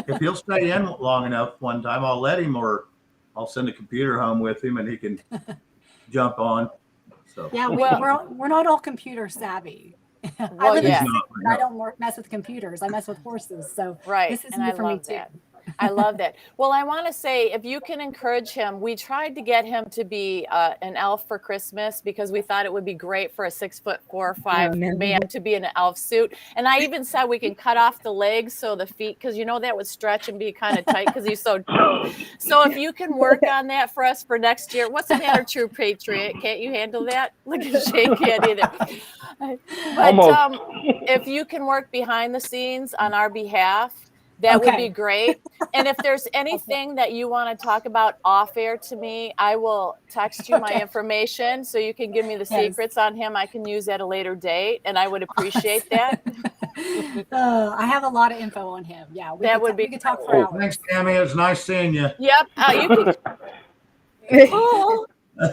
If he'll stay in long enough, one time I'll let him, or I'll send a computer home with him, and he can jump on. So yeah, we're not all computer savvy. I don't mess with computers. I mess with horses. So right, this is and new I for me love too. that. I love that. Well, I want to say, if you can encourage him, we tried to get him to be an elf for Christmas because we thought it would be great for a 6'4" or 5 Oh, no. man to be in an elf suit. And I even said we can cut off the legs so the feet, because that would stretch and be kind of tight because he's so. So if you can work on that for us for next year, what's the matter, True Patriot? Can't you handle that? Look at Shane, can't either. But Almost. if you can work behind the scenes on our behalf, that would be great. And if there's anything that you want to talk about off air to me, I will text you my information so you can give me the secrets on him. I can use at a later date, and I would appreciate that. I have a lot of info on him. Yeah, we could talk for hours. Thanks, Tammy. It was nice seeing you. Yep. You can. Oh,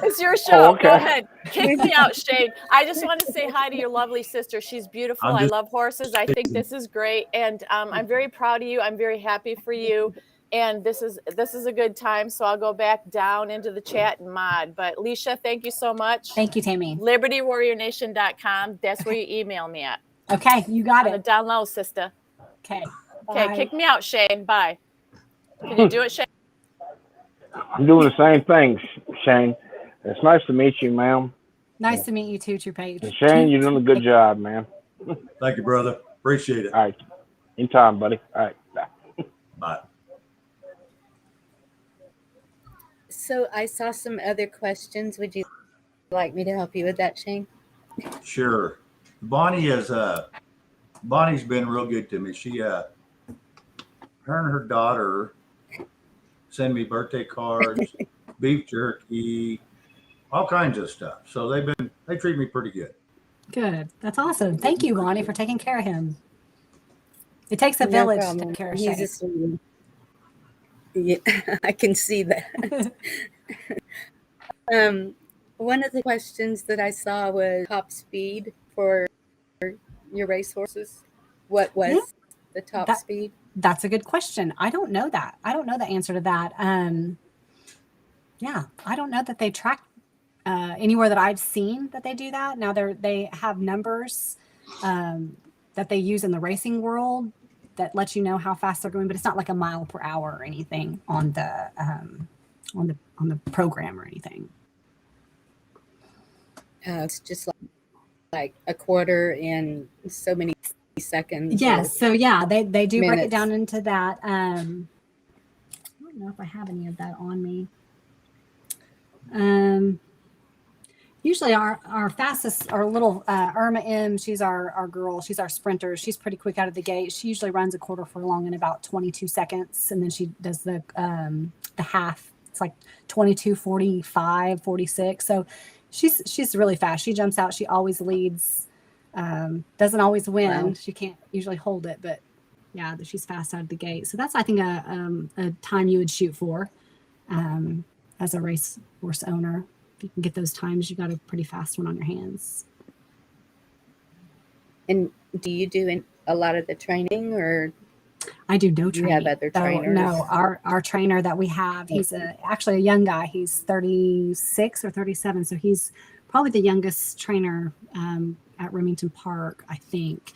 it's your show. Oh, okay. Go ahead. Kick me out, Shane. I just want to say hi to your lovely sister. She's beautiful. I love horses. I think this is great. And I'm very proud of you. I'm very happy for you. And this is a good time. So I'll go back down into the chat and mod. But Leisha, thank you so much. Thank you, Tammy. LibertyWarriorNation.com. That's where you email me at. Okay, you got it. Down low, sister. Okay. Okay, kick me out, Shane. Bye. Can you do it, Shane? I'm doing the same thing, Shane. It's nice to meet you, ma'am. Nice to meet you too, True Page. And Shane, you're doing a good job, man. Thank you, brother. Appreciate it. All right. Anytime, buddy. All right. Bye. Bye. So I saw some other questions. Would you like me to help you with that, Shane? Sure. Bonnie's been real good to me. She her and her daughter send me birthday cards, beef jerky, all kinds of stuff. So they treat me pretty good. Good. That's awesome. Thank you, Bonnie, for taking care of him. It takes a village to take care of Shane. Yeah, I can see that. One of the questions that I saw was top speed for your racehorses. What was the top speed? That's a good question. I don't know that. I don't know the answer to that. Yeah, I don't know that they track anywhere that I've seen that they do that. Now they have numbers that they use in the racing world that let you know how fast they're going, but it's not like a mile per hour or anything on the program or anything. It's just like a quarter in so many seconds. Yes. So yeah, they do minutes. break it down into that. I don't know if I have any of that on me. Usually our fastest, our little Irma M, she's our girl. She's our sprinter. She's pretty quick out of the gate. She usually runs a quarter furlong in about 22 seconds. And then she does the half. It's like 22, 45, 46. So she's really fast. She jumps out. She always leads. Doesn't always win. Wow. She can't usually hold it, but yeah, she's fast out of the gate. So that's, I think, a time you would shoot for as a racehorse owner. If you can get those times, you got a pretty fast one on your hands. And do you do a lot of the training, or I do no training? You have other trainers? No, our trainer that we have, he's actually a young guy. He's 36 or 37, so he's probably the youngest trainer at Remington Park, I think.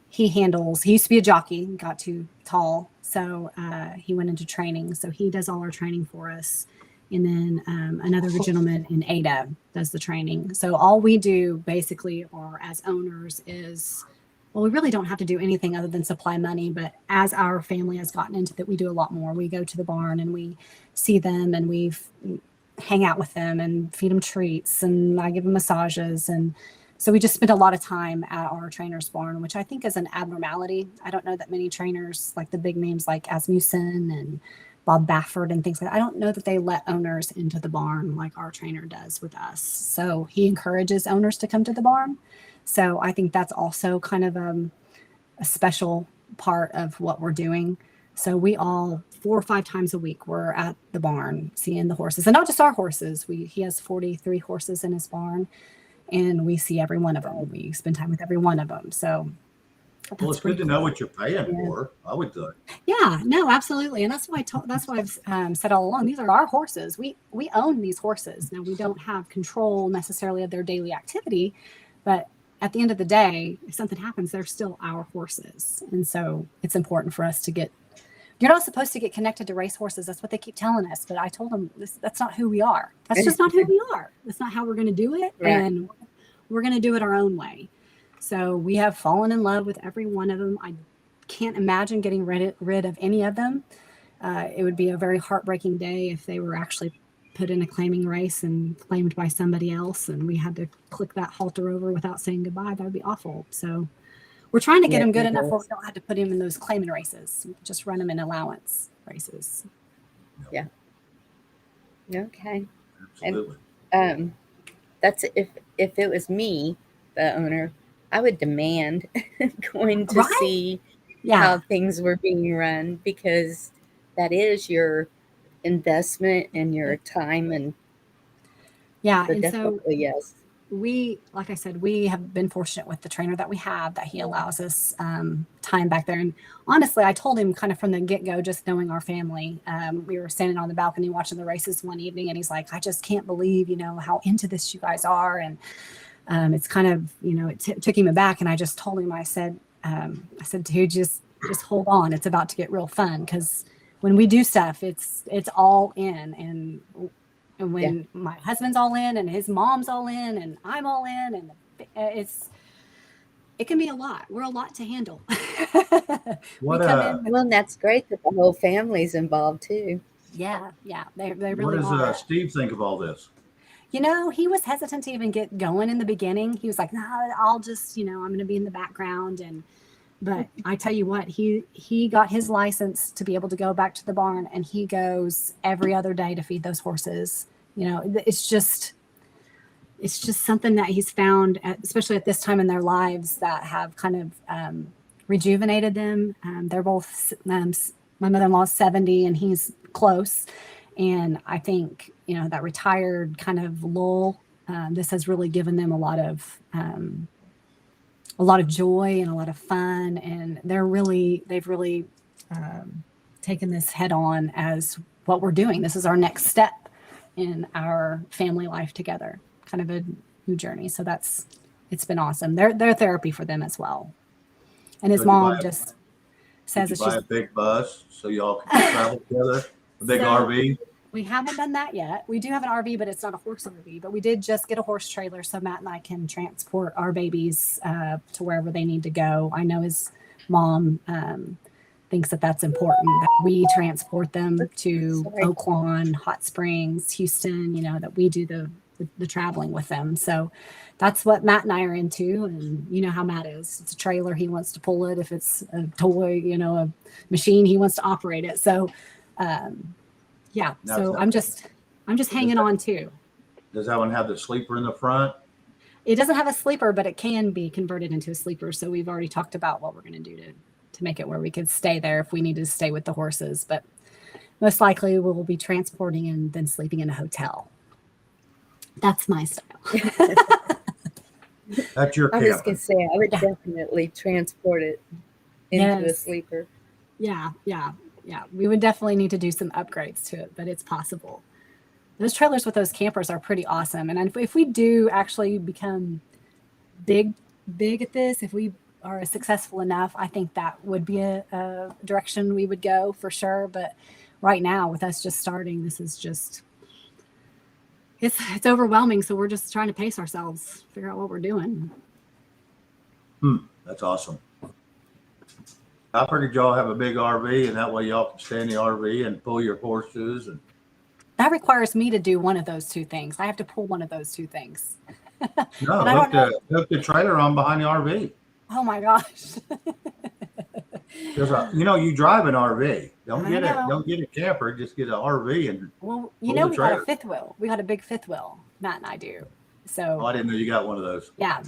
He used to be a jockey, got too tall, so he went into training. So he does all our training for us. And then another gentleman in Ada does the training. So all we do basically, or as owners, is, well, we really don't have to do anything other than supply money. But as our family has gotten into that, we do a lot more. We go to the barn and we see them and we hang out with them and feed them treats, and I give them massages. And so we just spend a lot of time at our trainer's barn, which I think is an abnormality. I don't know that many trainers, like the big names like Asmussen and Bob Baffert and things like that, I don't know that they let owners into the barn like our trainer does with us. So he encourages owners to come to the barn. So I think that's also kind of a special part of what we're doing. So we all 4 or 5 times a week, we're at the barn seeing the horses, and not just our horses. He has 43 horses in his barn, and we see every one of them. We spend time with every one of them. So well, it's good to know what you're paying for, I would think. Yeah, no, absolutely. And that's why I've said all along, these are our horses. We own these horses. Now, we don't have control necessarily of their daily activity, but at the end of the day, if something happens, they're still our horses. And so it's important for us to get you're not supposed to get connected to racehorses. That's what they keep telling us. But I told them that's not who we are. That's just not who we are. That's not how we're going to do it. Right. And we're going to do it our own way. So we have fallen in love with every one of them. I can't imagine getting rid of any of them. It would be a very heartbreaking day if they were actually put in a claiming race and claimed by somebody else, and we had to click that halter over without saying goodbye. That would be awful. So we're trying to get him good enough where we don't have to put him in those claiming races. We just run him in allowance races. Yeah. Okay. Absolutely. And that's if it was me, the owner, I would demand going to see how things were being run, because that is your investment and your time. And and definitely, so yes, we, like I said, we have been fortunate with the trainer that we have, that he allows us time back there. And honestly, I told him kind of from the get-go, just knowing our family, we were standing on the balcony watching the races one evening, and he's like, I just can't believe, how into this you guys are. And it's kind of, it took him aback. And I just told him, I said, dude, just hold on. It's about to get real fun. Because when we do stuff, it's all in. And when my husband's all in and his mom's all in and I'm all in, and it can be a lot. We're a lot to handle. Well, that's great that the whole family's involved too. Yeah. They really are. What are. does Steve think of all this? He was hesitant to even get going in the beginning. He was like, no, I'll just, I'm going to be in the background. But I tell you what, he got his license to be able to go back to the barn, and he goes every other day to feed those horses. It's just something that he's found, especially at this time in their lives, that have kind of rejuvenated them. They're both, my mother-in-law's 70 and he's close. And I think, that retired kind of lull, this has really given them a lot of joy and a lot of fun. And they've really taken this head on as what we're doing. This is our next step in our family life together, kind of a new journey. So it's been awesome. They're therapy for them as well. And his mom just says it's buy a big bus so y'all can travel together, a big RV. We haven't done that yet. We do have an RV, but it's not a horse RV. But we did just get a horse trailer so Matt and I can transport our babies to wherever they need to go. I know his mom thinks that that's important, that we transport them to Oaklawn, Hot Springs, Houston, that we do the traveling with them. So that's what Matt and I are into. And you know how Matt is. It's a trailer, he wants to pull it. If it's a toy, a machine, he wants to operate it. So so I'm just hanging on too. Does that one have the sleeper in the front? It doesn't have a sleeper, but it can be converted into a sleeper. So we've already talked about what we're going to do to make it where we could stay there if we needed to stay with the horses. But most likely we'll be transporting and then sleeping in a hotel. That's my style. That's your camp. I was going to say, I would definitely transport it into a sleeper. Yeah. We would definitely need to do some upgrades to it, but it's possible. Those trailers with those campers are pretty awesome. And if we do actually become big at this, if we are successful enough, I think that would be a direction we would go for sure. But right now, with us just starting, this is just, it's overwhelming. So we're just trying to pace ourselves, figure out what we're doing. That's awesome. I figured y'all have a big RV, and that way y'all can stay in the RV and pull your horses. And that requires me to do one of those two things. I have to pull one of those two things. No, hook the trailer on behind the RV. Oh my gosh. Because you drive an RV. Don't get a camper. Just get an RV and. Well, we got a fifth wheel. We got a big fifth wheel. Matt and I do. So. I didn't know you got one of those. Yeah.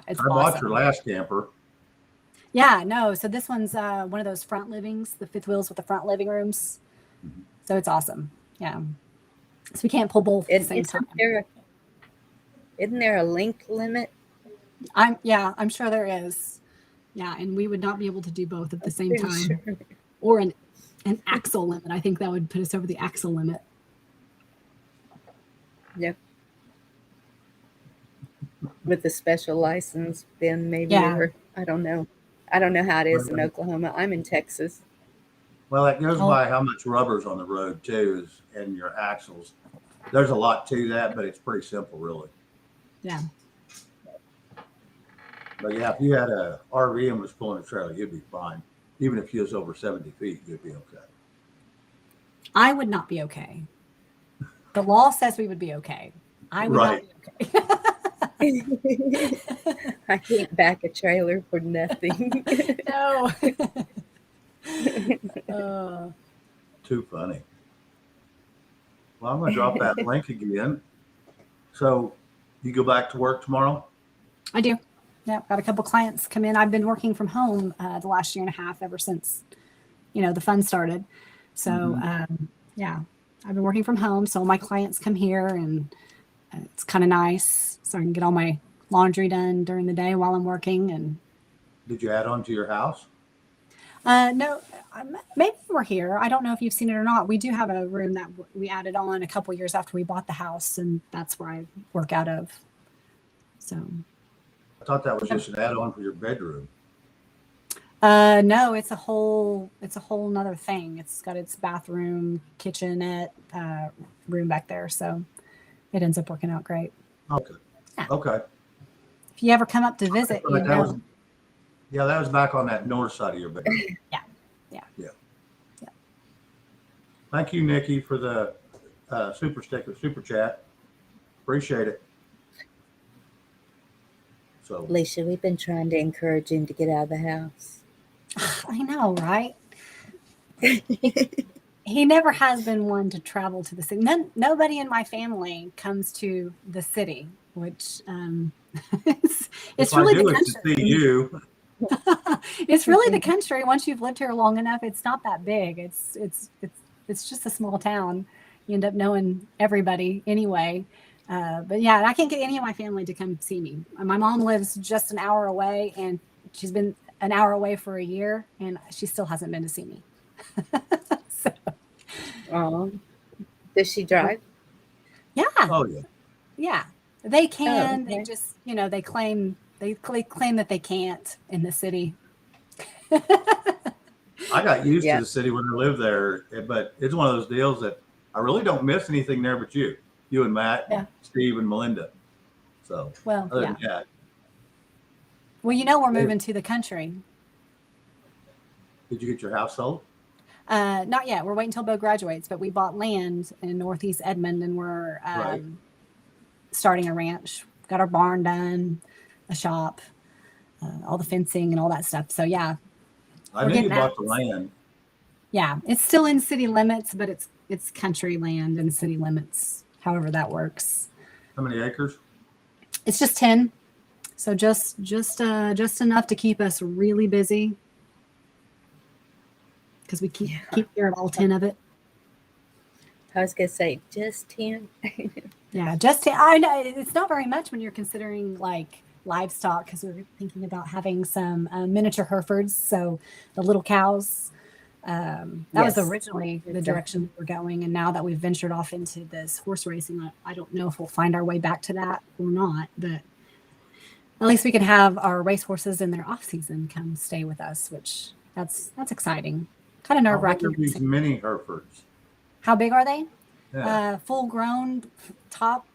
It's awesome. bought your last camper. Yeah, no. So this one's one of those front livings, the fifth wheels with the front living rooms. Mm-hmm. So it's awesome. Yeah. So we can't pull both at the same time. Isn't there a length limit? I'm sure there is. Yeah, and we would not be able to do both at the same time. Sure. Or an axle limit. I think that would put us over the axle limit. Yep. With the special license, then maybe, or I don't know. I don't know how it is in Oklahoma. I'm in Texas. Well, that goes Oh. by how much rubber's on the road too, and your axles. There's a lot to that, but it's pretty simple, really. Yeah. But yeah, if you had a RV and was pulling a trailer, you'd be fine. Even if you was over 70 feet, you'd be okay. I would not be okay. The law says we would be okay. I would Right. not be okay. I can't back a trailer for nothing. No. Too funny. Well, I'm going to drop that link again. So you go back to work tomorrow? I do. Yeah, got a couple clients come in. I've been working from home the last year and a half ever since, the fun started. So yeah, I've been working from home. So my clients come here, and it's kind of nice. So I can get all my laundry done during the day while I'm working. And Did you add on to your house? no, maybe we're here. I don't know if you've seen it or not. We do have a room that we added on a couple years after we bought the house, and that's where I work out of. So. I thought that was just an add-on for your bedroom. No, it's a whole nother thing. It's got its bathroom, kitchenette, room back there. So it ends up working out great. Okay. Yeah. Okay. If you ever come up to visit, you know. That was back on that north side of your bedroom. Yeah. Thank you, Nikki, for the super chat. Appreciate it. So, Alicia, we've been trying to encourage him to get out of the house. I know, right? He never has been one to travel to the city. Nobody in my family comes to the city, which it's really the country. To see you. It's really the country. Once you've lived here long enough, it's not that big. It's just a small town. You end up knowing everybody anyway. But yeah, I can't get any of my family to come see me. My mom lives just an hour away, and she's been an hour away for a year, and she still hasn't been to see me. So. Oh, does she drive? Yeah. Oh yeah. Yeah, they can. Oh, okay. They just, they claim that they can't in the city. I got used to the city when I lived there, but it's one of those deals that I really don't miss anything there but you and Matt, Steve and Melinda. So, well, other than that. Well, we're moving to the country. Did you get your house sold? Not yet. We're waiting until Bo graduates, but we bought land in Northeast Edmond, and we're starting a ranch. Got our barn done, a shop, all the fencing and all that stuff. So yeah. I knew you bought the land. Yeah, it's still in city limits, but it's country land in city limits, however that works. How many acres? It's just 10. So just enough to keep us really busy. Because we keep care of all 10 of it. I was gonna say just 10. Yeah, just 10. I know it's not very much when you're considering like livestock, because we're thinking about having some miniature Herefords, so the little cows. That was originally the direction we were going, and now that we've ventured off into this horse racing, I don't know if we'll find our way back to that or not, but at least we can have our race horses in their off season come stay with us, which that's exciting. Kind of nerve-wracking. These mini Herefords. How big are they? Yeah. Full grown, top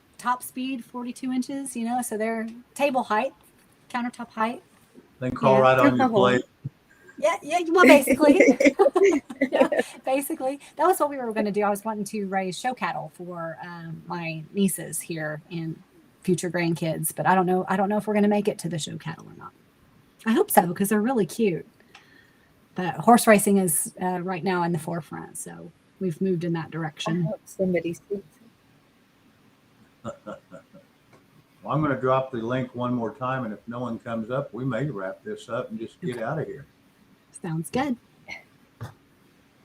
speed, 42 inches, so they're table height, countertop height. They can crawl right on your plate. Yeah, well, basically. Basically. That was what we were going to do. I was wanting to raise show cattle for my nieces here and future grandkids, but I don't know if we're going to make it to the show cattle or not. I hope so, because they're really cute. But horse racing is right now in the forefront, so we've moved in that direction. I hope somebody sees it. Well, I'm going to drop the link one more time, and if no one comes up, we may wrap this up and just get out of here. Sounds good.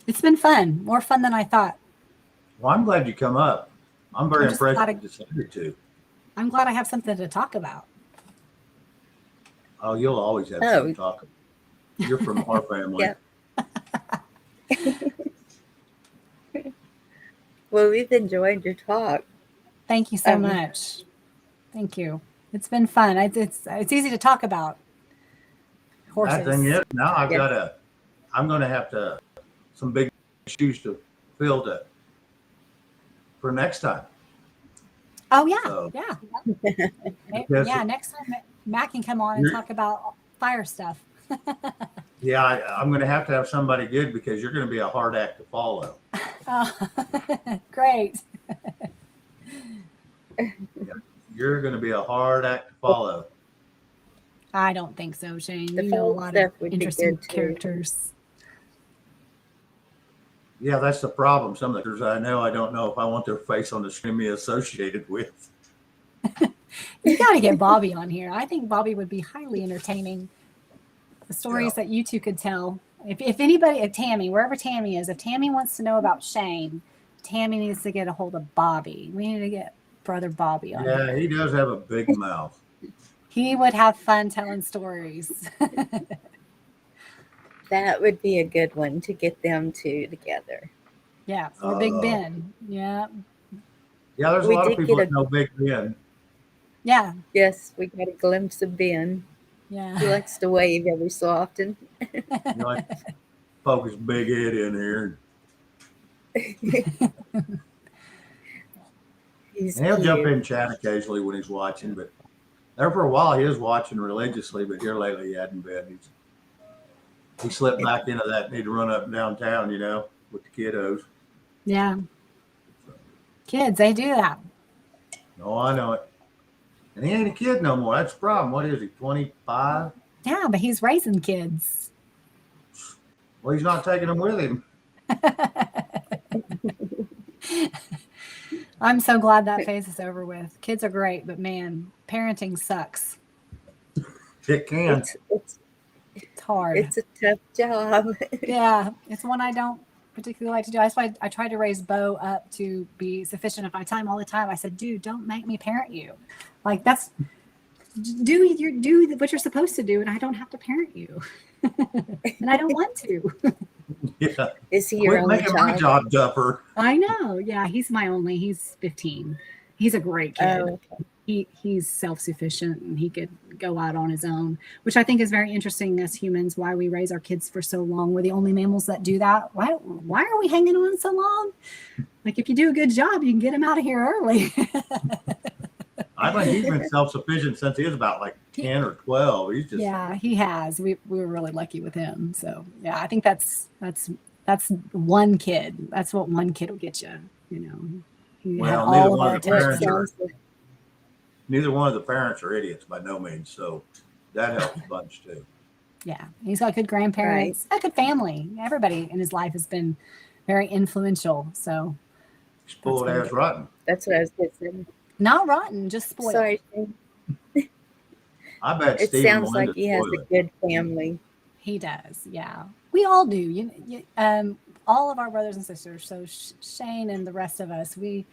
It's been fun. More fun than I thought. Well, I'm glad you come up. I'm very impressed you decided to. I'm glad I have something to talk about. Oh, you'll always have something to talk about. You're from our family. Well, we've enjoyed your talk. Thank you so much. Thank you. It's been fun. It's easy to talk about horses. That thing is, now I'm going to have to some big shoes to fill for next time. Oh yeah, So, yeah, because- yeah. Next time Matt can come on and talk about fire stuff. Yeah, I'm going to have somebody good because you're going to be a hard act to follow. Oh, great. You're going to be a hard act to follow. I don't think so, Shane. The You know a phone lot stuff of would be interesting good, too. characters. Yeah, that's the problem. Some of the actors I know, I don't know if I want their face on the screen to be associated with. You got to get Bobby on here. I think Bobby would be highly entertaining. The stories that you two could tell. If anybody, if Tammy, wherever Tammy is, if Tammy wants to know about Shane, Tammy needs to get a hold of Bobby. We need to get brother Bobby on Yeah, here. he does have a big mouth. He would have fun telling stories. That would be a good one to get them two together. Yeah, or Big Ben. Yeah, Yeah, there's a We lot of did people get that know Big Ben. yeah, Yes, we got a glimpse of Ben. He yeah. likes to wave every so often. You know, like poke his big head in here. He's And he'll cute. jump in chat occasionally when he's watching, but there for a while he was watching religiously, but here lately he hadn't been. He slipped back into that need to run up and down town, with the kiddos. Yeah. Kids, they do that. Oh, I know it. And he ain't a kid no more. That's the problem. What is he, 25? Yeah, but he's raising kids. Well, he's not taking them with him. I'm so glad that phase is over with. Kids are great, but man, parenting sucks. It can. It's hard. It's a tough job. Yeah, it's one I don't particularly like to do. That's why I tried to raise Bo up to be sufficient of my time all the time. I said, dude, don't make me parent you. Like do what you're supposed to do, and I don't have to parent you. And I don't want to. Yeah. Is he your Quit only making my child? job tougher. I know. Yeah, he's my only. He's 15. He's a great kid. Oh, okay. He's self-sufficient and he could go out on his own, which I think is very interesting as humans, why we raise our kids for so long. We're the only mammals that do that. Why are we hanging on so long? Like, if you do a good job, you can get him out of here early. I think he's been self-sufficient since he was about like 10 or 12. He's just Yeah, he has. We were really lucky with him. So yeah, I think that's one kid. That's what one kid will get you. He had Well, all neither of one our of the attention. parents Sounds like- neither one of the parents are idiots by no means, so that helps a bunch too. Yeah, he's got good grandparents, a good family. Everybody in his life has been very influential. So Spoiled That's ass rotten. That's what I was going to say. not rotten, just spoiled. Sorry, Shane. I bet It Steve sounds Melinda like he has spoiled a it. good family. He does. Yeah, we all do. All of our brothers and sisters. So Shane and the rest of us, we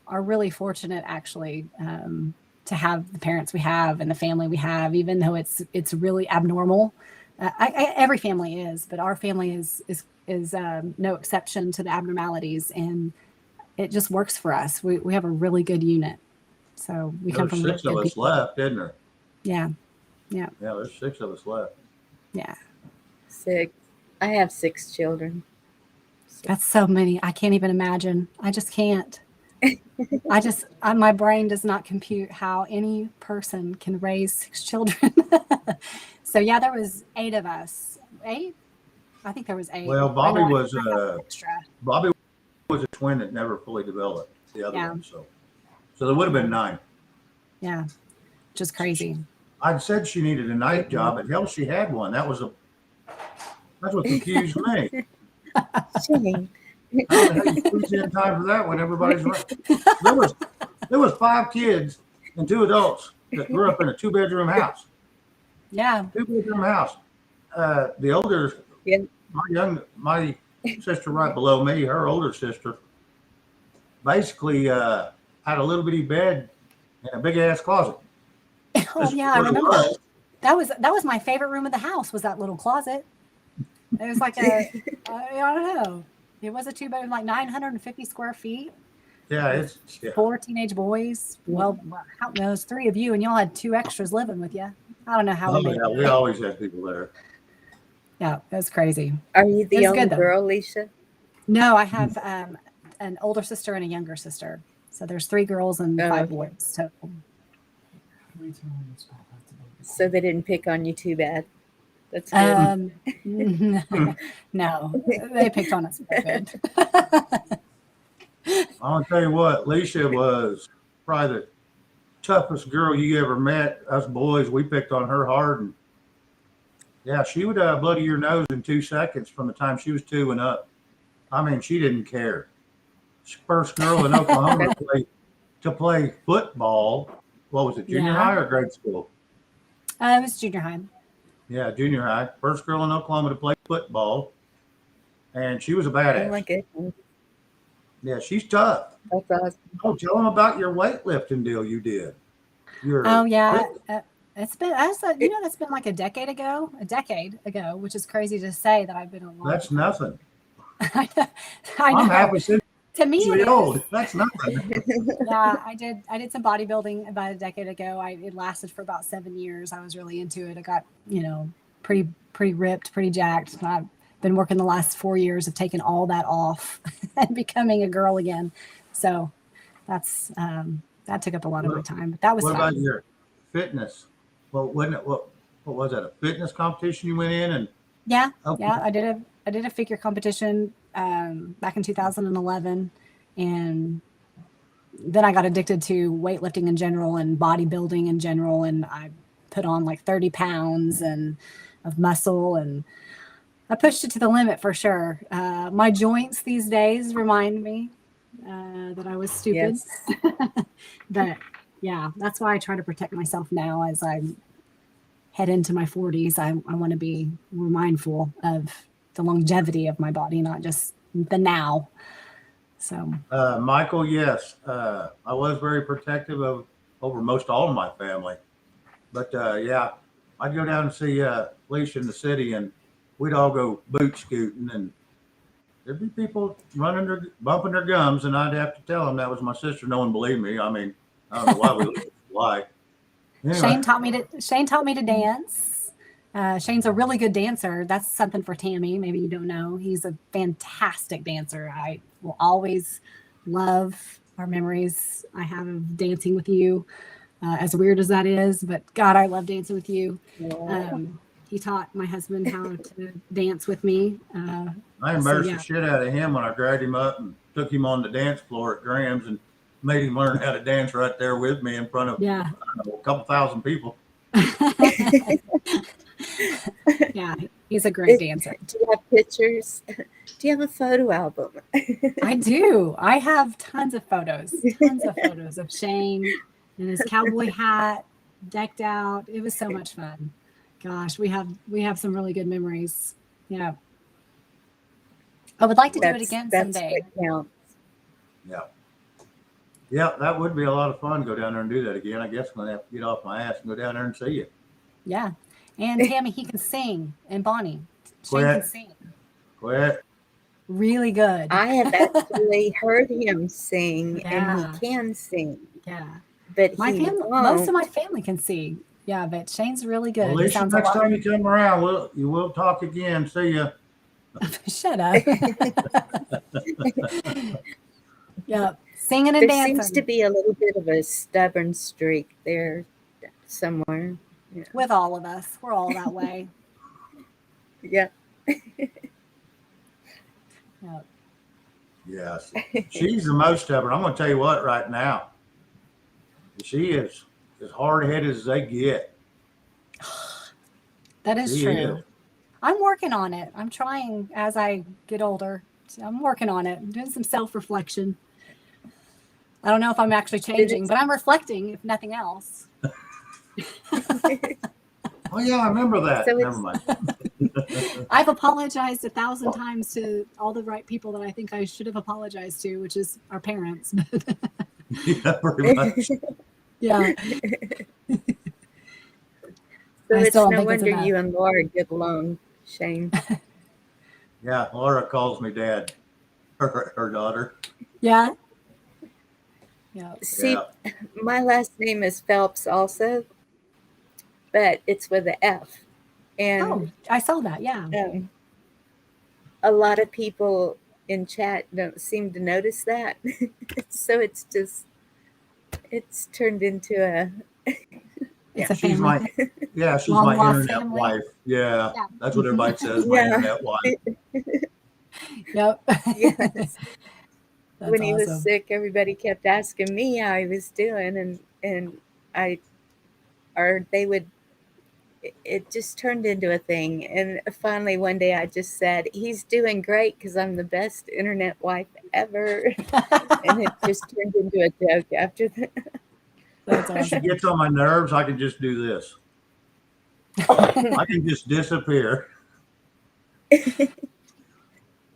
are really fortunate actually to have the parents we have and the family we have, even though it's really abnormal. Every family is, but our family is no exception to the abnormalities, and it just works for us. We have a really good unit. So we come There's from 6 of really us good people. left, isn't there? Yeah. Yeah, there's 6 of us left. Yeah. 6. I have 6 children. That's so many. I can't even imagine. I just can't. My brain does not compute how any person can raise 6 children. So yeah, there was 8 of us. 8? I think there was 8. Well, I Bobby know I was got extra. Bobby was a twin that never fully developed. The other Yeah. one, so there would have been 9. Yeah. Just crazy. I said she needed a night job, and hell, she had one. That's what confused me. Shane. I don't know how you squeeze in time for that when everybody's right. There was 5 kids and 2 adults that grew up in a 2-bedroom house. Yeah. 2-bedroom house. The older, Yeah. my sister right below me, her older sister, basically had a little bitty bed and a big ass closet. Oh That's yeah, I what it remember was. that was my favorite room of the house, was that little closet. It was like I don't know. It was a 2-bedroom, like 950 square feet. Yeah, 4 teenage boys. Well, how knows, 3 of you, and y'all had 2 extras living with you. I don't know how Oh, we made yeah, it. we always had people there. Yeah, it was crazy. Are you the It's only good, though. girl, Alicia? No, I have an older sister and a younger sister. So there's 3 girls and Oh, 5 okay. boys total. So they didn't pick on you too bad. That's good. No, they picked on us real good. I'll tell you what, Alicia was probably the toughest girl you ever met. Us boys, we picked on her hard, and yeah, she would bloody your nose in 2 seconds from the time she was 2 and up. I mean, she didn't care. First girl in Oklahoma to play football. What was it, junior Yeah. high or grade school? It was junior high. Yeah, junior high. First girl in Oklahoma to play football, and she was a Oh my badass. goodness. Yeah, she's tough. That's awesome. Oh, tell them about your weightlifting deal you did. Oh yeah, it's been that's been like a decade ago, which is crazy to say that I've been a long. That's nothing. I know. I'm half a century To me, it old. is. That's nothing. Yeah, I did some bodybuilding about a decade ago. It lasted for about 7 years. I was really into it. I got, pretty ripped, pretty jacked. I've been working the last 4 years of taking all that off and becoming a girl again. So that's that took up a lot of my time. But that was What fun. about your fitness? Well, wasn't it what was that? A fitness competition you went in and? Yeah, Okay. yeah. I did a figure competition back in 2011, and then I got addicted to weightlifting in general and bodybuilding in general, and I put on like 30 pounds of muscle, and I pushed it to the limit for sure. My joints these days remind me that I was stupid. Yes. But yeah, that's why I try to protect myself now as I head into my 40s. I want to be more mindful of the longevity of my body, not just the now. So Michael, yes, I was very protective over most all of my family, but yeah, I'd go down and see Alicia in the city, and we'd all go boot scooting, and there'd be people bumping their gums, and I'd have to tell them that was my sister. No one believed me. I mean, I don't know why we looked like. Anyway. Shane taught me to dance. Shane's a really good dancer. That's something for Tammy. Maybe you don't know. He's a fantastic dancer. I will always love our memories I have of dancing with you, as weird as that is. But God, I love dancing with you. He taught my husband how to dance with me. I embarrassed the shit out of him when I dragged him up and took him on the dance floor at Graham's and made him learn how to dance right there with me in front of I don't know, a couple thousand people. Yeah, he's a great dancer. Do you have pictures? Do you have a photo album? I do. I have tons of photos of Shane in his cowboy hat, decked out. It was so much fun. Gosh, we have some really good memories. Yeah. I would like to do it again someday. Yeah. Yeah, that would be a lot of fun. Go down there and do that again. I guess I'm gonna have to get off my ass and go down there and see you. Yeah. And Tammy, he can sing, and Bonnie. Shane can sing. Quit. Really good. I have actually heard him sing, and he can sing. Yeah. But most of my family can sing. Yeah, but Shane's really good. Well, Alicia, next time you come around, we'll talk again. See ya. Shut up. Yeah, singing and dancing. There seems to be a little bit of a stubborn streak there somewhere. Yeah. With all of us. We're all that way. Yeah. Yep. Yes. She's the most stubborn. I'm going to tell you what right now. She is as hard-headed as they get. That is true. I'm working on it. I'm trying as I get older. I'm working on it. I'm doing some self-reflection. I don't know if I'm actually changing, but I'm reflecting, if nothing else. Oh, yeah, I remember that. So Never mind. I've apologized 1,000 times to all the right people that I think I should have apologized to, which is our parents. Yeah, pretty much. Yeah. So it's no wonder you and Laura get along, Shane. Yeah, Laura calls me dad, her daughter. Yeah. Yeah. See, my last name is Phelps also, but it's with an F. And Oh, I saw that. Yeah. a lot of people in chat don't seem to notice that. So it's turned into a It's a She's family my, thing. yeah, she's Long my lost internet family. wife. Yeah, Yeah. that's what everybody says, my internet wife. Yep. yes. That's When he was awesome. sick, everybody kept asking me how he was doing, and they would. It just turned into a thing, and finally one day I just said, "He's doing great because I'm the best internet wife ever," and it just turned into a joke after that. That's If she awesome. gets on my nerves, I can just do this. I can just disappear.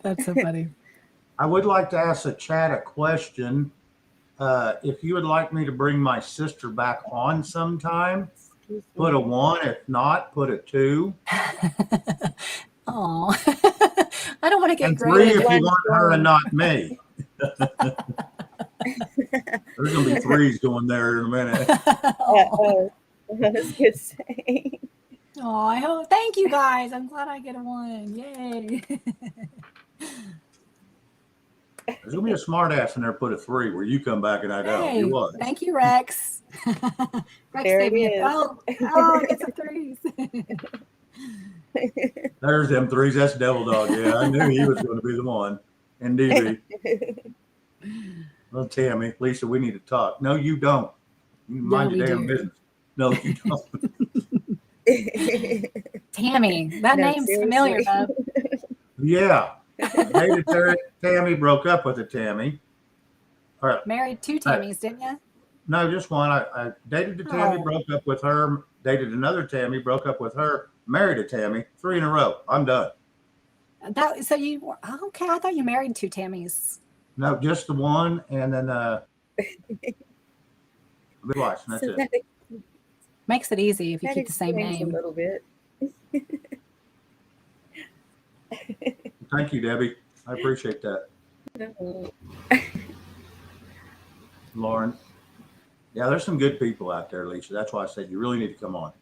That's so funny. I would like to ask the chat a question. If you would like me to bring my sister back on sometime, put a 1. If not, put a 2. Oh, I don't want to get And 3 graded. if you want her and not me. There's going to be 3s going there in a minute. Oh, I was gonna say. I hope. Thank you guys. I'm glad I get a 1. Yay. There's going to be a smart ass in there put a 3 where you come back and I don't. Hey, You was. thank you, Rex. Rex There gave it me is. I get some 3s. There's them 3s. That's Devil Dog. Yeah, I knew he was going to be the one. And DB. Well, Tammy, Lisa, we need to talk. No, you don't. You can mind No, your we damn do. business. No, you don't. Tammy, that No, name's familiar, seriously. bub. Yeah. I dated Tammy, broke up with a Tammy. All right. Married 2 Tammys, didn't you? No, just one. I dated the Tammy, Oh. broke up with her, dated another Tammy, broke up with her, married a Tammy, 3 in a row. I'm done. So you were okay. I thought you married 2 Tammys. No, just the one, and then twice, and that's So it. Makes it easy if you that keep the same explains name. a little bit. Thank you, Debbie. I appreciate that. Lauren. Yeah, there's some good people out there, Lisa. That's why I said you really need to come on.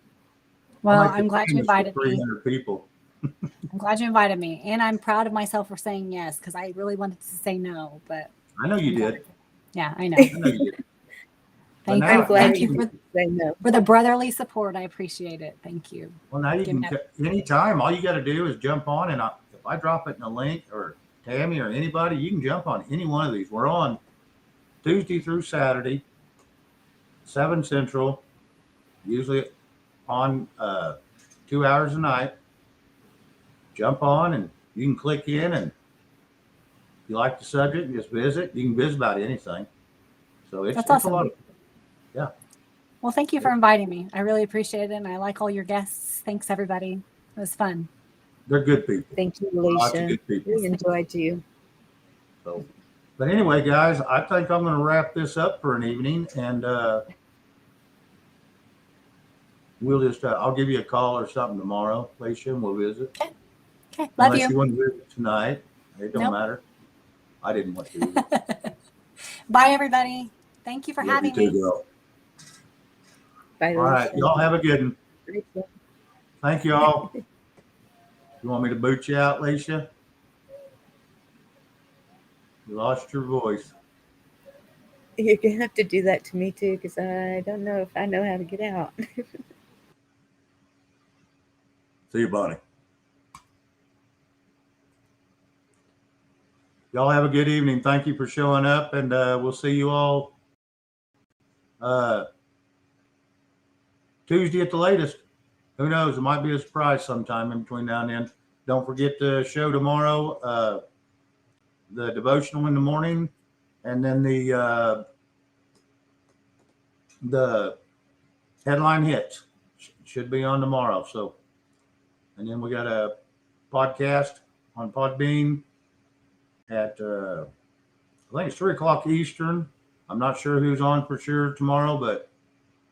Well, I'll make I'm the glad you famous for invited me. 300 people. I'm glad you invited me, and I'm proud of myself for saying yes because I really wanted to say no, but I know you did. yeah, I know. I know you did. Thank now- you. I'm glad Thank you you say no. for the brotherly support. I appreciate it. Thank you. Well, now you Give can, me anytime, all you got to do is jump on, and if I drop it in a link, or Tammy or anybody, you can jump on any one of these. We're on Tuesday through Saturday, 7 Central, usually on 2 hours a night. Jump on, and you can click in, and if you like the subject, just visit. You can visit about anything. So it's That's a awesome. lot of, yeah. Well, thank you for inviting me. I really appreciate it, and I like all your guests. Thanks, everybody. It was fun. They're good people. Thank you, Lots of Alicia. good people. We enjoyed you. So, but anyway, guys, I think I'm going to wrap this up for an evening, and we'll just I'll give you a call or something tomorrow, Alicia, and we'll visit. Okay, love Unless you you. want to visit tonight, it don't Nope. matter. I didn't want to. Bye, everybody. Thank you for Love you having too, me. girl. Bye, All right, Alicia. y'all have a good one. Thank you all. You want me to boot you out, Alicia? You lost your voice. You're gonna have to do that to me too, because I don't know if I know how to get out. See you, Bonnie. Y'all have a good evening. Thank you for showing up, and we'll see you all Tuesday at the latest. Who knows? It might be a surprise sometime in between now and then. Don't forget the show tomorrow, the devotional in the morning, and then the headline hits should be on tomorrow. So, and then we got a podcast on Podbean at I think it's 3:00 Eastern. I'm not sure who's on for sure tomorrow, but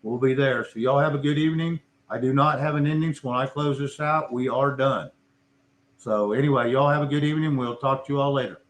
we'll be there. So y'all have a good evening. I do not have an ending, so when I close this out, we are done. So anyway, y'all have a good evening. We'll talk to you all later.